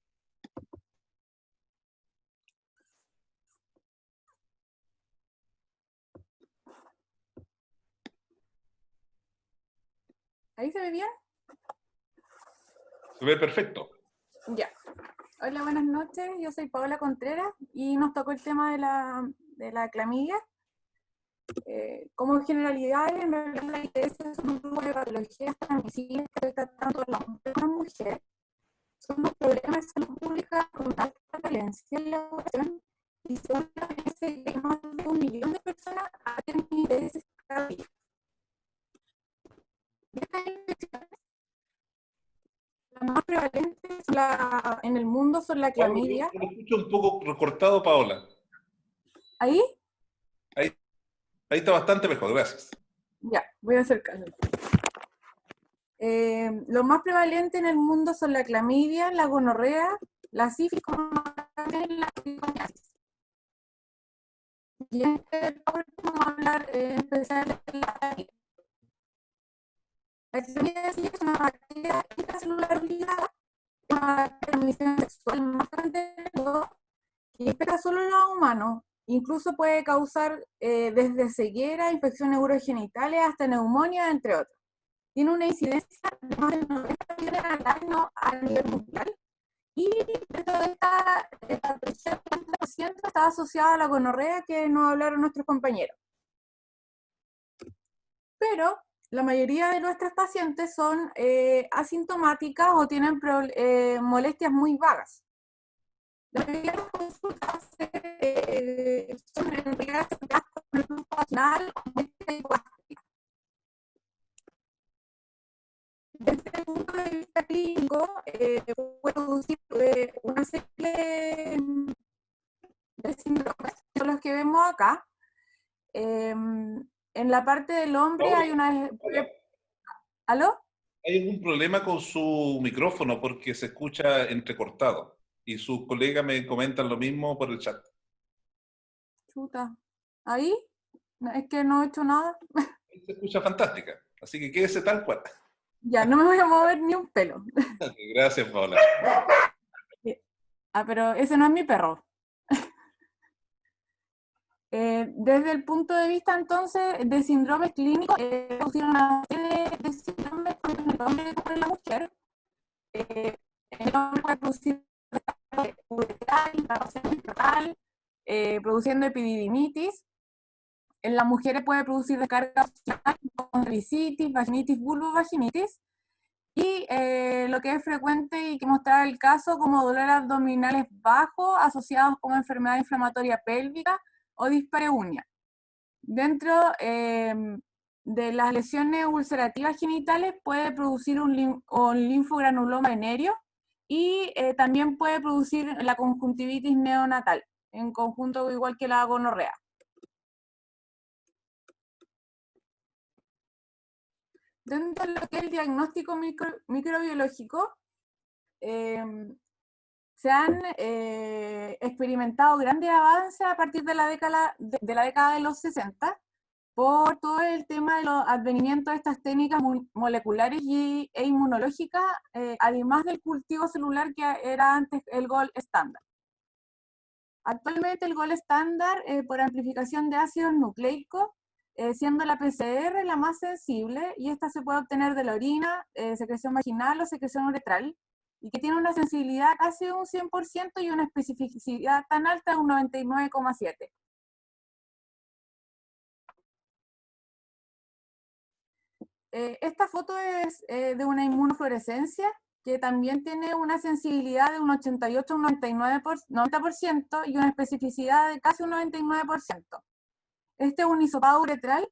¿Ahí se ve bien? Se ve perfecto. Ya. Hola, buenas noches. Yo soy Paola Contreras y nos tocó el tema de la clamidia. Como generalidades, en realidad la ITS es un grupo de patologías transmisibles que afectan tanto a la hombre como a la mujer. Son los problemas de salud pública con alta prevalencia en la población y según la OMS, hay más de 1 millón de personas a tener ITS cada día. Y estas infecciones, las más prevalentes en el mundo son la Paola, clamidia. lo escucho un poco recortado, Paola. ¿Ahí? Ahí está bastante mejor, gracias. Ya, voy a hacer caso. Lo más prevalente en el mundo son la clamidia, la gonorrea, la sífilis, como también la triconiasis. Y en este PowerPoint vamos a hablar en especial de la clamidia. La clamidia es una bacteria intracelular ligada, una transmisión sexual más grande del mundo, que infecta solo en los humanos. Incluso puede causar desde ceguera, infecciones urogenitales hasta neumonía, entre otros. Tiene una incidencia de más de 90 millones al año a nivel mundial, y dentro de esta patología, el 40% está asociado a la gonorrea, que nos hablaron nuestros compañeros. Pero la mayoría de nuestras pacientes son asintomáticas o tienen molestias muy vagas. La mayoría de las consultas son en realidad con el flujo vaginal o molestia hipogástrica. Desde el punto de vista clínico, puede producir una serie de síndromes, que son los que vemos acá. En la parte del hombre Paola, hay una... Paola, ¿Aló? ¿hay algún problema con su micrófono porque se escucha entrecortado? Y sus colegas me comentan lo mismo por el chat. Chuta. ¿Ahí? No, es que no he hecho nada. Se escucha fantástica, así que quédese tal cual. Ya, no me voy a mover ni un pelo. Gracias, Paola. Ah, pero ese no es mi perro. Desde el punto de vista entonces de síndromes clínicos, una serie de síndromes tanto en el hombre como en la mujer. El hombre puede producir uretral, inflamación uretral, produciendo epididimitis. En las mujeres puede producir descarga vaginal, condricitis, vaginitis, vulvovaginitis. Y lo que es frecuente y que mostraba el caso como dolores abdominales bajos asociados con enfermedad inflamatoria pélvica o dispareunia. Dentro de las lesiones ulcerativas genitales puede producir un linfogranuloma venéreo y también puede producir la conjuntivitis neonatal, en conjunto igual que la gonorrea. Dentro de lo que es el diagnóstico microbiológico, se han experimentado grandes avances a partir de la década de los 60 por todo el tema de los advenimientos de estas técnicas moleculares e inmunológicas, además del cultivo celular que era antes el gold estándar. Actualmente el gold estándar por amplificación de ácidos nucleicos, siendo la PCR la más sensible, y esta se puede obtener de la orina, secreción vaginal o secreción uretral, y que tiene una sensibilidad casi de un 100% y una especificidad tan alta de un 99,7%. Esta foto es de una inmunofluorescencia que también tiene una sensibilidad de un 88 a un 90% y una especificidad de casi un 99%. Este es un hisopado uretral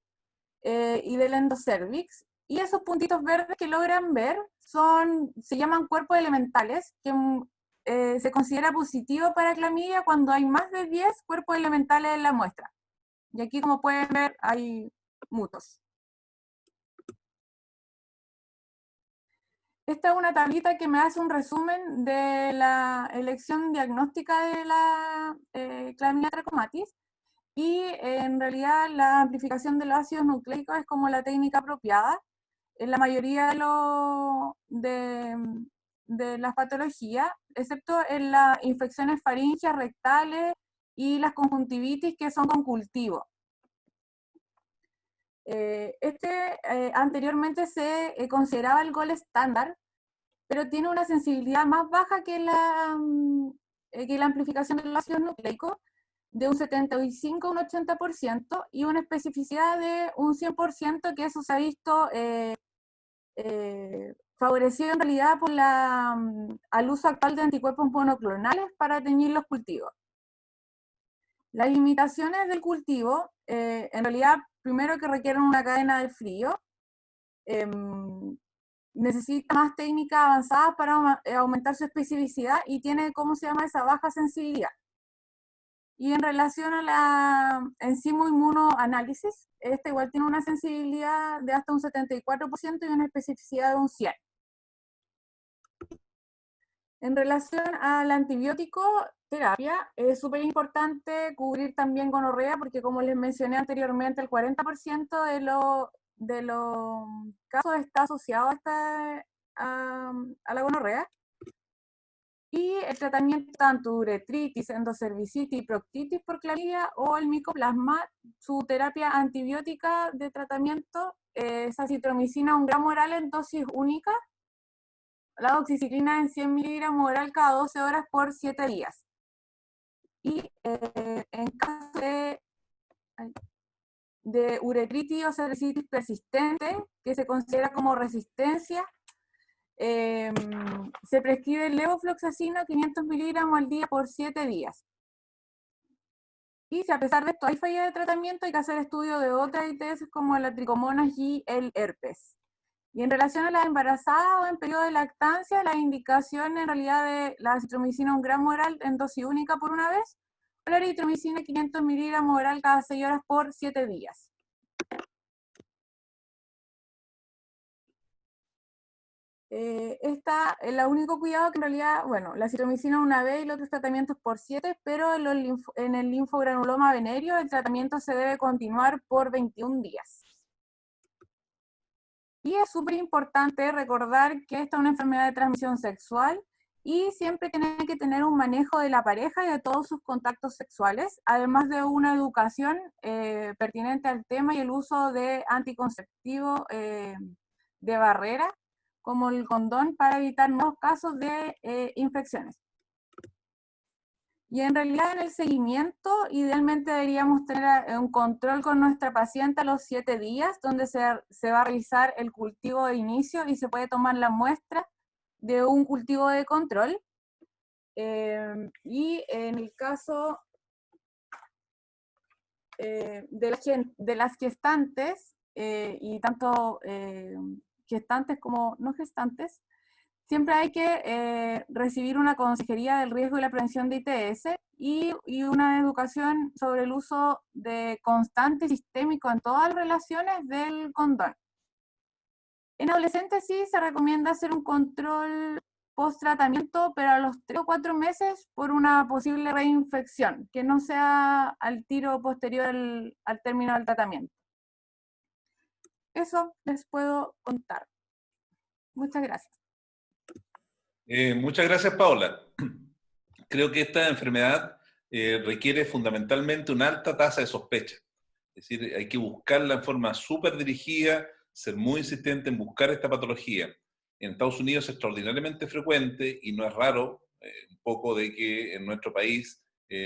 y del endocervix, y esos puntitos verdes que logran ver se llaman cuerpos elementales, que se considera positivo para clamidia cuando hay más de 10 cuerpos elementales en la muestra. Y aquí, como pueden ver, hay muchos. Esta es una tablita que me hace un resumen de la elección diagnóstica de la clamidia trachomatis, y en realidad la amplificación de los ácidos nucleicos es como la técnica apropiada en la mayoría de las patologías, excepto en las infecciones faringias, rectales y las conjuntivitis que son con cultivo. Anteriormente se consideraba el gol estándar, pero tiene una sensibilidad más baja que la amplificación del ácido nucleico, de un 75 a un 80%, y una especificidad de un 100%, que eso se ha visto favorecido en realidad por al uso actual de anticuerpos monoclonales para teñir los cultivos. Las limitaciones del cultivo, en realidad, primero que requieren una cadena de frío, necesita más técnicas avanzadas para aumentar su especificidad y tiene, ¿cómo se llama?, esa baja sensibilidad. Y en relación a la enzimo inmunoanálisis, este igual tiene una sensibilidad de hasta un 74% y una especificidad de un 100%. En relación al antibiótico terapia, es súper importante cubrir también gonorrea, porque como les mencioné anteriormente, el 40% de los casos está asociado a la gonorrea. Y el tratamiento tanto de uretritis, endocervicitis y proctitis por clamidia o el micoplasma, su terapia antibiótica de tratamiento es acitromicina 1 gramo oral en dosis única, la doxiciclina en 100 miligramos oral cada 12 horas por 7 días. Y en caso de uretritis o cervicitis persistente, que se considera como resistencia, se prescribe levofloxacino 500 miligramos al día por 7 días. Y si a pesar de esto hay falla de tratamiento, hay que hacer estudio de otras ITS como la tricomonas y el herpes. Y en relación a las embarazadas o en periodo de lactancia, la indicación en realidad de la acitromicina 1 gramo oral en dosis única por una vez, o la eritromicina 500 miligramos oral cada 6 horas por 7 días. El único cuidado que en realidad, bueno, la acitromicina una vez y los otros tratamientos por 7, pero en el linfogranuloma venéreo el tratamiento se debe continuar por 21 días. Y es súper importante recordar que esta es una enfermedad de transmisión sexual y siempre tiene que tener un manejo de la pareja y de todos sus contactos sexuales, además de una educación pertinente al tema y el uso de anticonceptivo de barrera, como el condón, para evitar nuevos casos de infecciones. Y en realidad en el seguimiento, idealmente deberíamos tener un control con nuestra paciente a los 7 días, donde se va a realizar el cultivo de inicio y se puede tomar la muestra de un cultivo de control. Y en el caso de las gestantes, y tanto gestantes como no gestantes, siempre hay que recibir una consejería del riesgo y la prevención de ITS y una educación sobre el uso de constante y sistémico en todas las relaciones del condón. En adolescentes sí se recomienda hacer un control post-tratamiento, pero a los 3 o 4 meses por una posible reinfección, que no sea al tiro posterior al término del tratamiento. Eso les puedo contar. Muchas gracias. Muchas gracias, Paola. Creo que esta enfermedad requiere fundamentalmente una alta tasa de sospecha. Es decir, hay que buscarla en forma súper dirigida, ser muy insistente en buscar esta patología. En Estados Unidos es extraordinariamente frecuente y no es raro un poco de que en nuestro país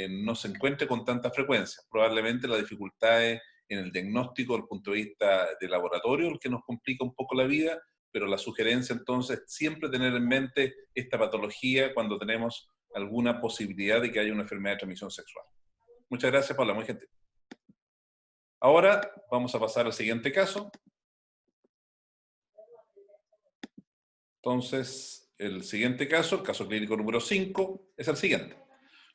no se encuentre con tanta frecuencia. Probablemente la dificultad es en el diagnóstico desde el punto de vista de laboratorio, el que nos complica un poco la vida, pero la sugerencia entonces es siempre tener en mente esta patología cuando tenemos alguna posibilidad de que haya una enfermedad de transmisión sexual. Muchas gracias, Paula, muy gentil. Ahora vamos a pasar al siguiente caso. Entonces, el siguiente caso, el caso clínico número 5, es el siguiente.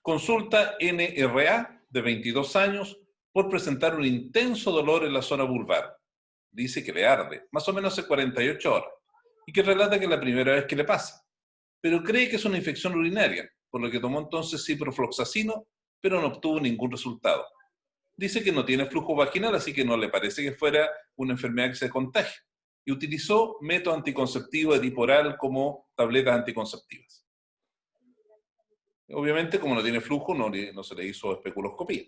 Consulta NRA de 22 años por presentar un intenso dolor en la zona vulvar. Dice que le arde, más o menos hace 48 horas, y que relata que es la primera vez que le pasa, pero cree que es una infección urinaria, por lo que tomó entonces ciprofloxacino, pero no obtuvo ningún resultado. Dice que no tiene flujo vaginal, así que no le parece que fuera una enfermedad que se contagie, y utilizó método anticonceptivo de tipo oral como tabletas anticonceptivas. Obviamente, como no tiene flujo, no se le hizo especuloscopía.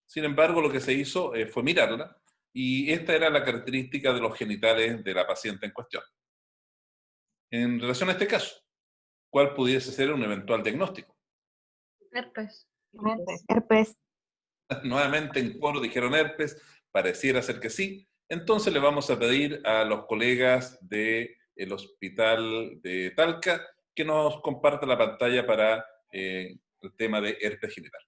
Sin embargo, lo que se hizo fue mirarla, Y esta era la característica de los genitales de la paciente en cuestión. En relación a este caso, ¿cuál pudiese ser un eventual diagnóstico? Herpes. Herpes. Nuevamente en coro dijeron herpes, pareciera ser que sí. Entonces le vamos a pedir a los colegas del hospital de Talca que nos compartan la pantalla para el tema de herpes genital.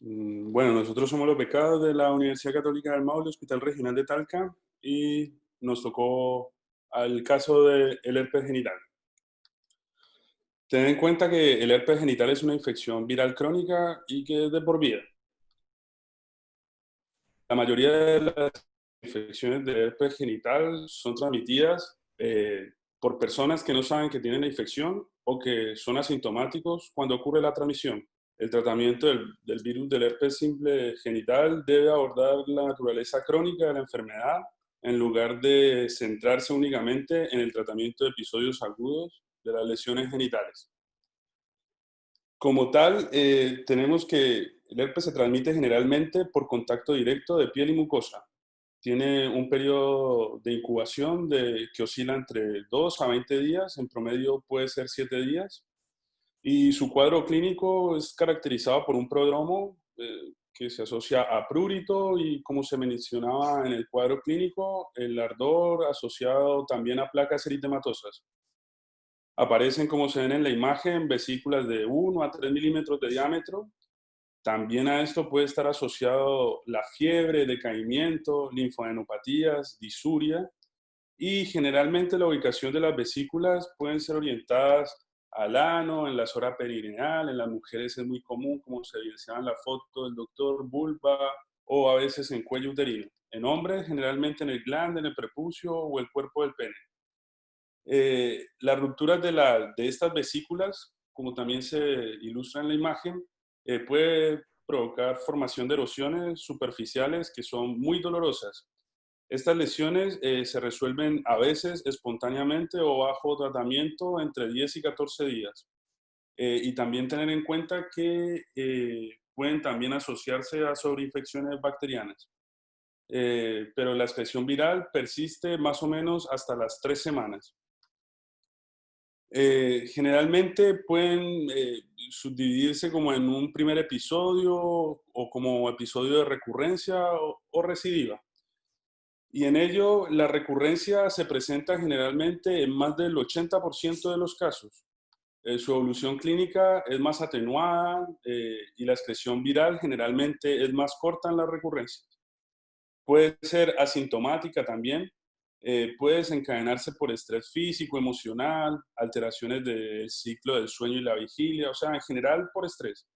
Bueno, nosotros somos los becados de la Universidad Católica del Maule, Hospital Regional de Talca, y nos tocó al caso del herpes genital. Ten en cuenta que el herpes genital es una infección viral crónica y que es de por vida. La mayoría de las infecciones de herpes genital son transmitidas por personas que no saben que tienen la infección o que son asintomáticos cuando ocurre la transmisión. El tratamiento del virus del herpes simple genital debe abordar la naturaleza crónica de la enfermedad en lugar de centrarse únicamente en el tratamiento de episodios agudos de las lesiones genitales. Como tal, tenemos que el herpes se transmite generalmente por contacto directo de piel y mucosa. Tiene un periodo de incubación que oscila entre 2 a 20 días, en promedio puede ser 7 días. Y su cuadro clínico es caracterizado por un prodromo que se asocia a prurito y, como se mencionaba en el cuadro clínico, el ardor asociado también a placas eritematosas. Aparecen, como se ven en la imagen, vesículas de 1 a 3 milímetros de diámetro. También a esto puede estar asociado la fiebre, decaimiento, linfadenopatías, disuria, y generalmente la ubicación de las vesículas pueden ser orientadas al ano, en la zona perineal, en las mujeres es muy común, como se evidenciaba en la foto del doctor, vulva, o a veces en cuello uterino. En hombres, generalmente en el glande, en el prepucio o el cuerpo del pene. Las rupturas de estas vesículas, como también se ilustra en la imagen, puede provocar formación de erosiones superficiales que son muy dolorosas. Estas lesiones se resuelven a veces espontáneamente o bajo tratamiento entre 10 y 14 días. Y también tener en cuenta que pueden también asociarse a sobreinfecciones bacterianas. Pero la expresión viral persiste más o menos hasta las 3 semanas. Generalmente pueden subdividirse como en un primer episodio o como episodio de recurrencia o recidiva. Y en ello, la recurrencia se presenta generalmente en más del 80% de los casos. Su evolución clínica es más atenuada y la expresión viral generalmente es más corta en las recurrencias. Puede ser asintomática también, puede desencadenarse por estrés físico, emocional, alteraciones del ciclo del sueño y la vigilia, o sea, en general por estrés.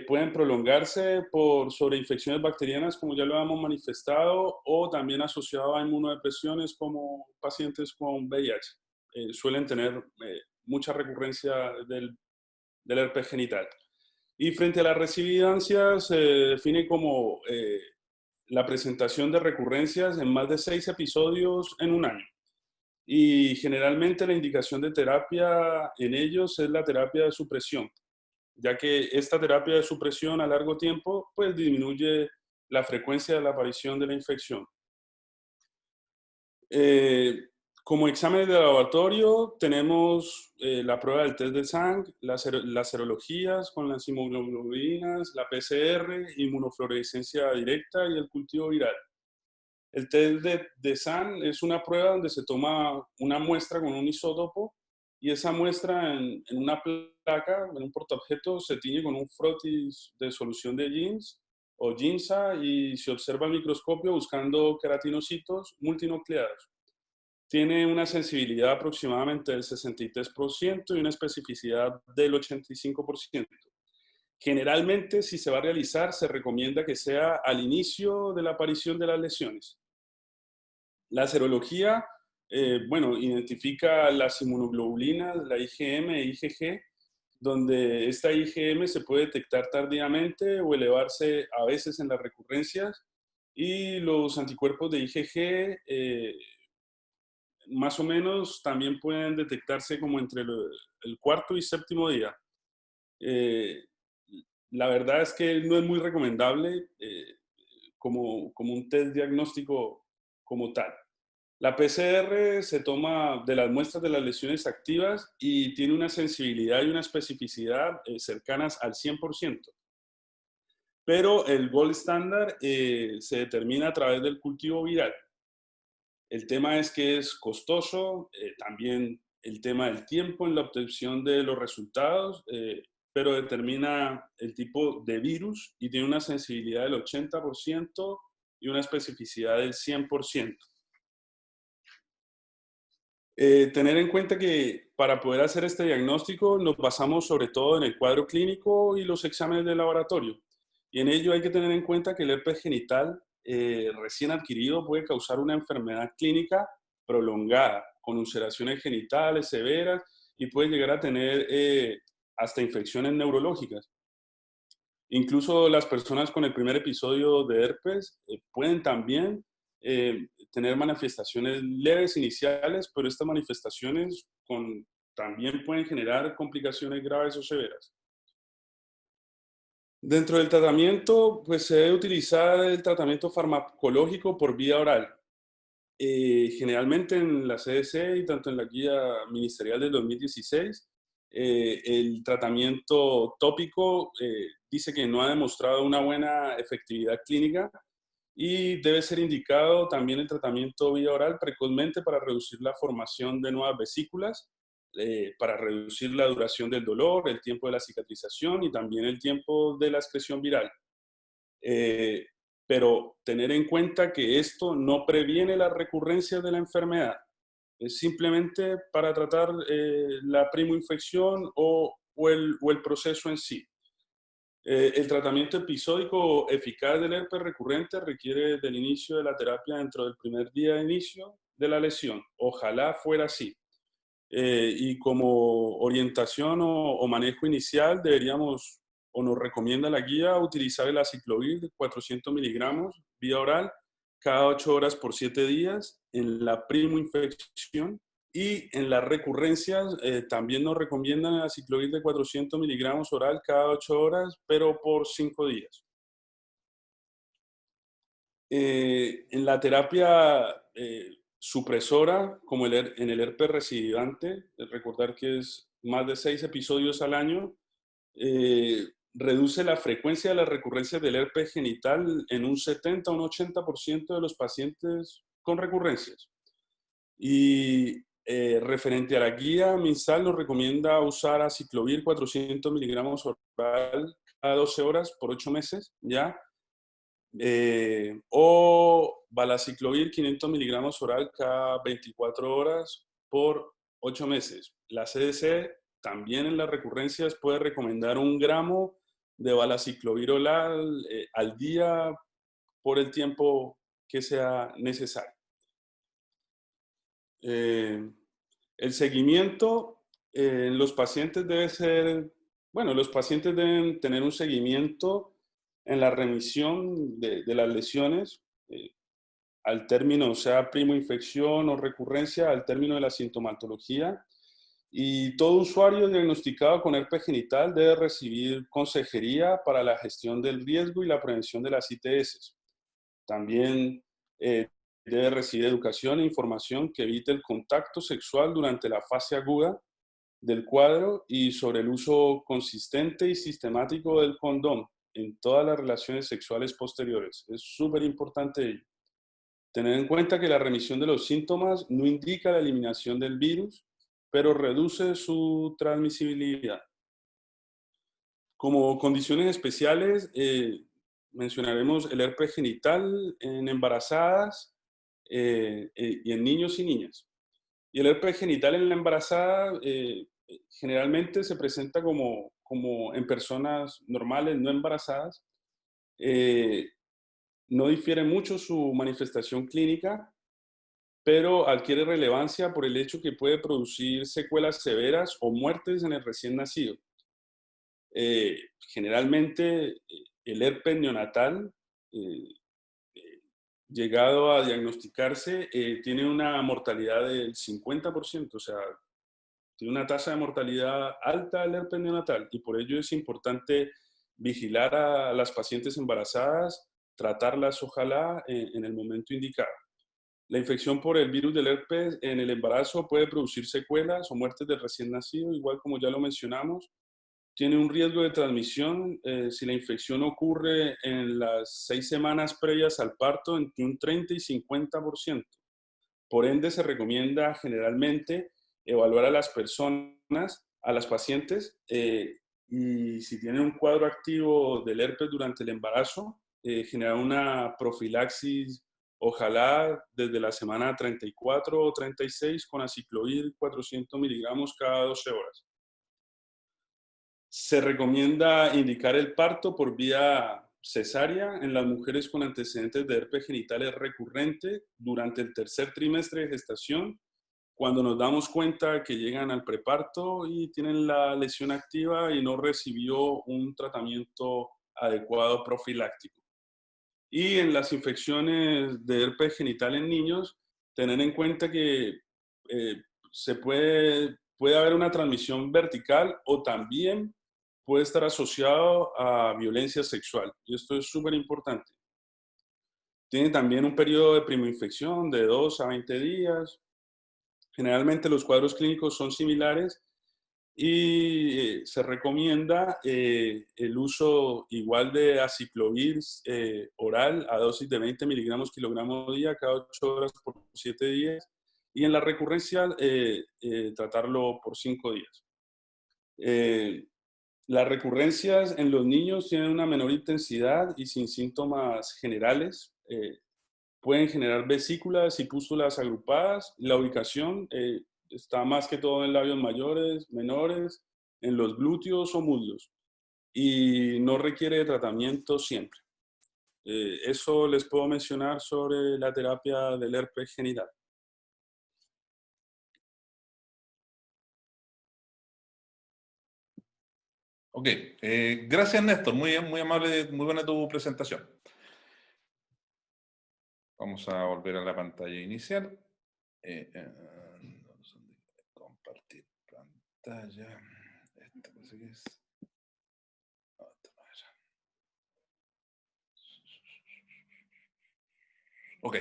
Pueden prolongarse por sobreinfecciones bacterianas, como ya lo hemos manifestado, o también asociado a inmunodepresiones como pacientes con VIH. Suelen tener mucha recurrencia del herpes genital. Y frente a la recidivancia se define como la presentación de recurrencias en más de 6 episodios en un año. Y generalmente la indicación de terapia en ellos es la terapia de supresión, ya que esta terapia de supresión a largo tiempo pues disminuye la frecuencia de la aparición de la infección. Como exámenes de laboratorio tenemos la prueba del test de sangre, las serologías con las inmunoglobulinas, la PCR, inmunofluorescencia directa y el cultivo viral. El test de SAN es una prueba donde se toma una muestra con un isótopo y esa muestra en una placa, en un portaobjetos, se tiñe con un frotis de solución de Jeans o Ginza y se observa al microscopio buscando queratinocitos multinucleados. Tiene una sensibilidad aproximadamente del 63% y una especificidad del 85%. Generalmente, si se va a realizar, se recomienda que sea al inicio de la aparición de las lesiones. La serología, identifica las inmunoglobulinas, la IgM e IgG, donde esta IgM se puede detectar tardíamente o elevarse a veces en las recurrencias, y los anticuerpos de IgG más o menos también pueden detectarse como entre el cuarto y séptimo día. La verdad es que no es muy recomendable como un test diagnóstico como tal. La PCR se toma de las muestras de las lesiones activas y tiene una sensibilidad y una especificidad cercanas al 100%. Pero el gold estándar se determina a través del cultivo viral. El tema es que es costoso, también el tema del tiempo en la obtención de los resultados, pero determina el tipo de virus y tiene una sensibilidad del 80% y una especificidad del 100%. Tener en cuenta que para poder hacer este diagnóstico nos basamos sobre todo en el cuadro clínico y los exámenes de laboratorio. Y en ello hay que tener en cuenta que el herpes genital recién adquirido puede causar una enfermedad clínica prolongada, con ulceraciones genitales severas y puede llegar a tener hasta infecciones neurológicas. Incluso las personas con el primer episodio de herpes pueden también tener manifestaciones leves iniciales, pero estas manifestaciones también pueden generar complicaciones graves o severas. Dentro del tratamiento, pues se debe utilizar el tratamiento farmacológico por vía oral. Generalmente en la CDC y tanto en la guía ministerial del 2016, el tratamiento tópico dice que no ha demostrado una buena efectividad clínica y debe ser indicado también el tratamiento vía oral precozmente para reducir la formación de nuevas vesículas, para reducir la duración del dolor, el tiempo de la cicatrización y también el tiempo de la excreción viral. Pero tener en cuenta que esto no previene la recurrencia de la enfermedad. Es simplemente para tratar la primoinfección o el proceso en sí. El tratamiento episódico eficaz del herpes recurrente requiere del inicio de la terapia dentro del primer día de inicio de la lesión. Ojalá fuera así. Y como orientación o manejo inicial deberíamos, o nos recomienda la guía, utilizar el aciclovir de 400 miligramos vía oral cada 8 horas por 7 días en la primoinfección. Y en las recurrencias también nos recomiendan el aciclovir de 400 miligramos oral cada 8 horas, pero por 5 días. En la terapia supresora, como en el herpes recidivante, recordar que es más de 6 episodios al año, reduce la frecuencia de las recurrencias del herpes genital en un 70 o un 80% de los pacientes con recurrencias. Y referente a la guía MinSal nos recomienda usar aciclovir 400 miligramos oral cada 12 horas por 8 meses, ¿ya? O valaciclovir 500 miligramos oral cada 24 horas por 8 meses. La CDC también en las recurrencias puede recomendar 1 gramo de valaciclovir oral al día por el tiempo que sea necesario. El seguimiento en los pacientes debe ser, bueno, los pacientes deben tener un seguimiento en la remisión de las lesiones al término, o sea, primoinfección o recurrencia, al término de la sintomatología. Y todo usuario diagnosticado con herpes genital debe recibir consejería para la gestión del riesgo y la prevención de las ITS. También debe recibir educación e información que evite el contacto sexual durante la fase aguda del cuadro y sobre el uso consistente y sistemático del condón en todas las relaciones sexuales posteriores. Es súper importante ello. Tener en cuenta que la remisión de los síntomas no indica la eliminación del virus, pero reduce su transmisibilidad. Como condiciones especiales, mencionaremos el herpes genital en embarazadas y en niños y niñas. Y el herpes genital en la embarazada generalmente se presenta como en personas normales, no embarazadas. No difiere mucho su manifestación clínica, pero adquiere relevancia por el hecho que puede producir secuelas severas o muertes en el recién nacido. Generalmente el herpes neonatal llegado a diagnosticarse, tiene una mortalidad del 50%, o sea, tiene una tasa de mortalidad alta el herpes neonatal, y por ello es importante vigilar a las pacientes embarazadas, tratarlas ojalá en el momento indicado. La infección por el virus del herpes en el embarazo puede producir secuelas o muertes del recién nacido, igual como ya lo mencionamos. Tiene un riesgo de transmisión si la infección ocurre en las 6 semanas previas al parto entre un 30 y 50%. Por ende, se recomienda generalmente evaluar a las personas, a las pacientes, y si tienen un cuadro activo del herpes durante el embarazo, generar una profilaxis, ojalá desde la semana 34 o 36 con aciclovir 400 miligramos cada 12 horas. Se recomienda indicar el parto por vía cesárea en las mujeres con antecedentes de herpes genitales recurrente durante el tercer trimestre de gestación, cuando nos damos cuenta que llegan al preparto y tienen la lesión activa y no recibió un tratamiento adecuado profiláctico. Y en las infecciones de herpes genital en niños, tener en cuenta que puede haber una transmisión vertical o también puede estar asociado a violencia sexual. Y esto es súper importante. Tiene también un periodo de primoinfección de 2 a 20 días. Generalmente los cuadros clínicos son similares y se recomienda el uso igual de aciclovir oral a dosis de 20 miligramos kilogramo día cada 8 horas por 7 días. Y en la recurrencia tratarlo por 5 días. Las recurrencias en los niños tienen una menor intensidad y sin síntomas generales. Pueden generar vesículas y pústulas agrupadas. La ubicación está más que todo en labios mayores, menores, en los glúteos o muslos. Y no requiere de tratamiento siempre. Eso les puedo mencionar sobre la terapia del herpes genital. Ok, gracias Néstor, muy amable, muy buena tu presentación. Vamos a volver a la pantalla inicial. Compartir pantalla. Esta parece que es. Ok,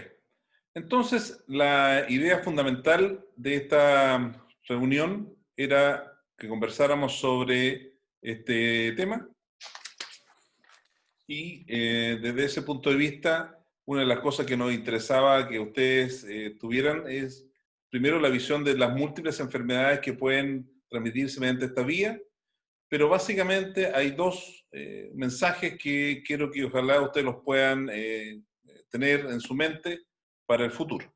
entonces la idea fundamental de esta reunión era que conversáramos sobre este tema y desde ese punto de vista, una de las cosas que nos interesaba que ustedes tuvieran es primero la visión de las múltiples enfermedades que pueden transmitirse mediante esta vía, pero básicamente hay dos mensajes que quiero que ojalá ustedes los puedan tener en su mente para el futuro.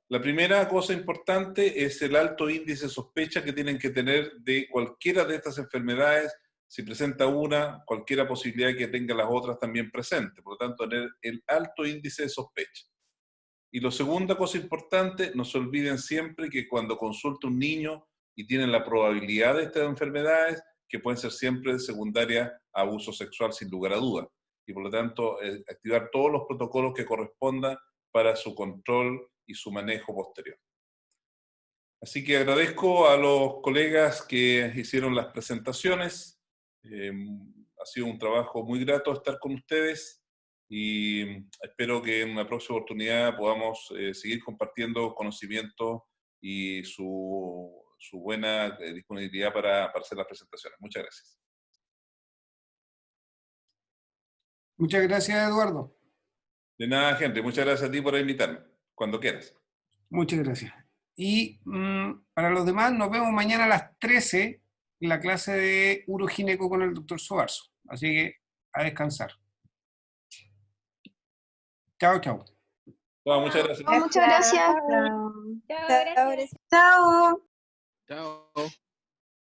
La primera cosa importante es el alto índice de sospecha que tienen que tener de cualquiera de estas enfermedades. Si presenta una, cualquier posibilidad que tenga las otras también presente. Por lo tanto, tener el alto índice de sospecha. Y la segunda cosa importante, no se olviden siempre que cuando consulta un niño y tienen la probabilidad de estas enfermedades, que pueden ser siempre secundarias a abuso sexual sin lugar a dudas. Y por lo tanto, activar todos los protocolos que correspondan para su control y su manejo posterior. Así que agradezco a los colegas que hicieron las presentaciones. Ha sido un trabajo muy grato estar con ustedes y espero que en una próxima oportunidad podamos seguir compartiendo conocimiento y su buena disponibilidad para hacer las presentaciones. Muchas gracias. Muchas gracias, Eduardo. De nada, Henry. Muchas gracias a ti por invitarme. Cuando quieras. Muchas gracias. Y para los demás, nos vemos mañana a las 13 en la clase de urogineco con el doctor Sobarzo. Así que a descansar. Chao, chao. No, muchas gracias. Muchas gracias. Chao, gracias. Chao. Chao.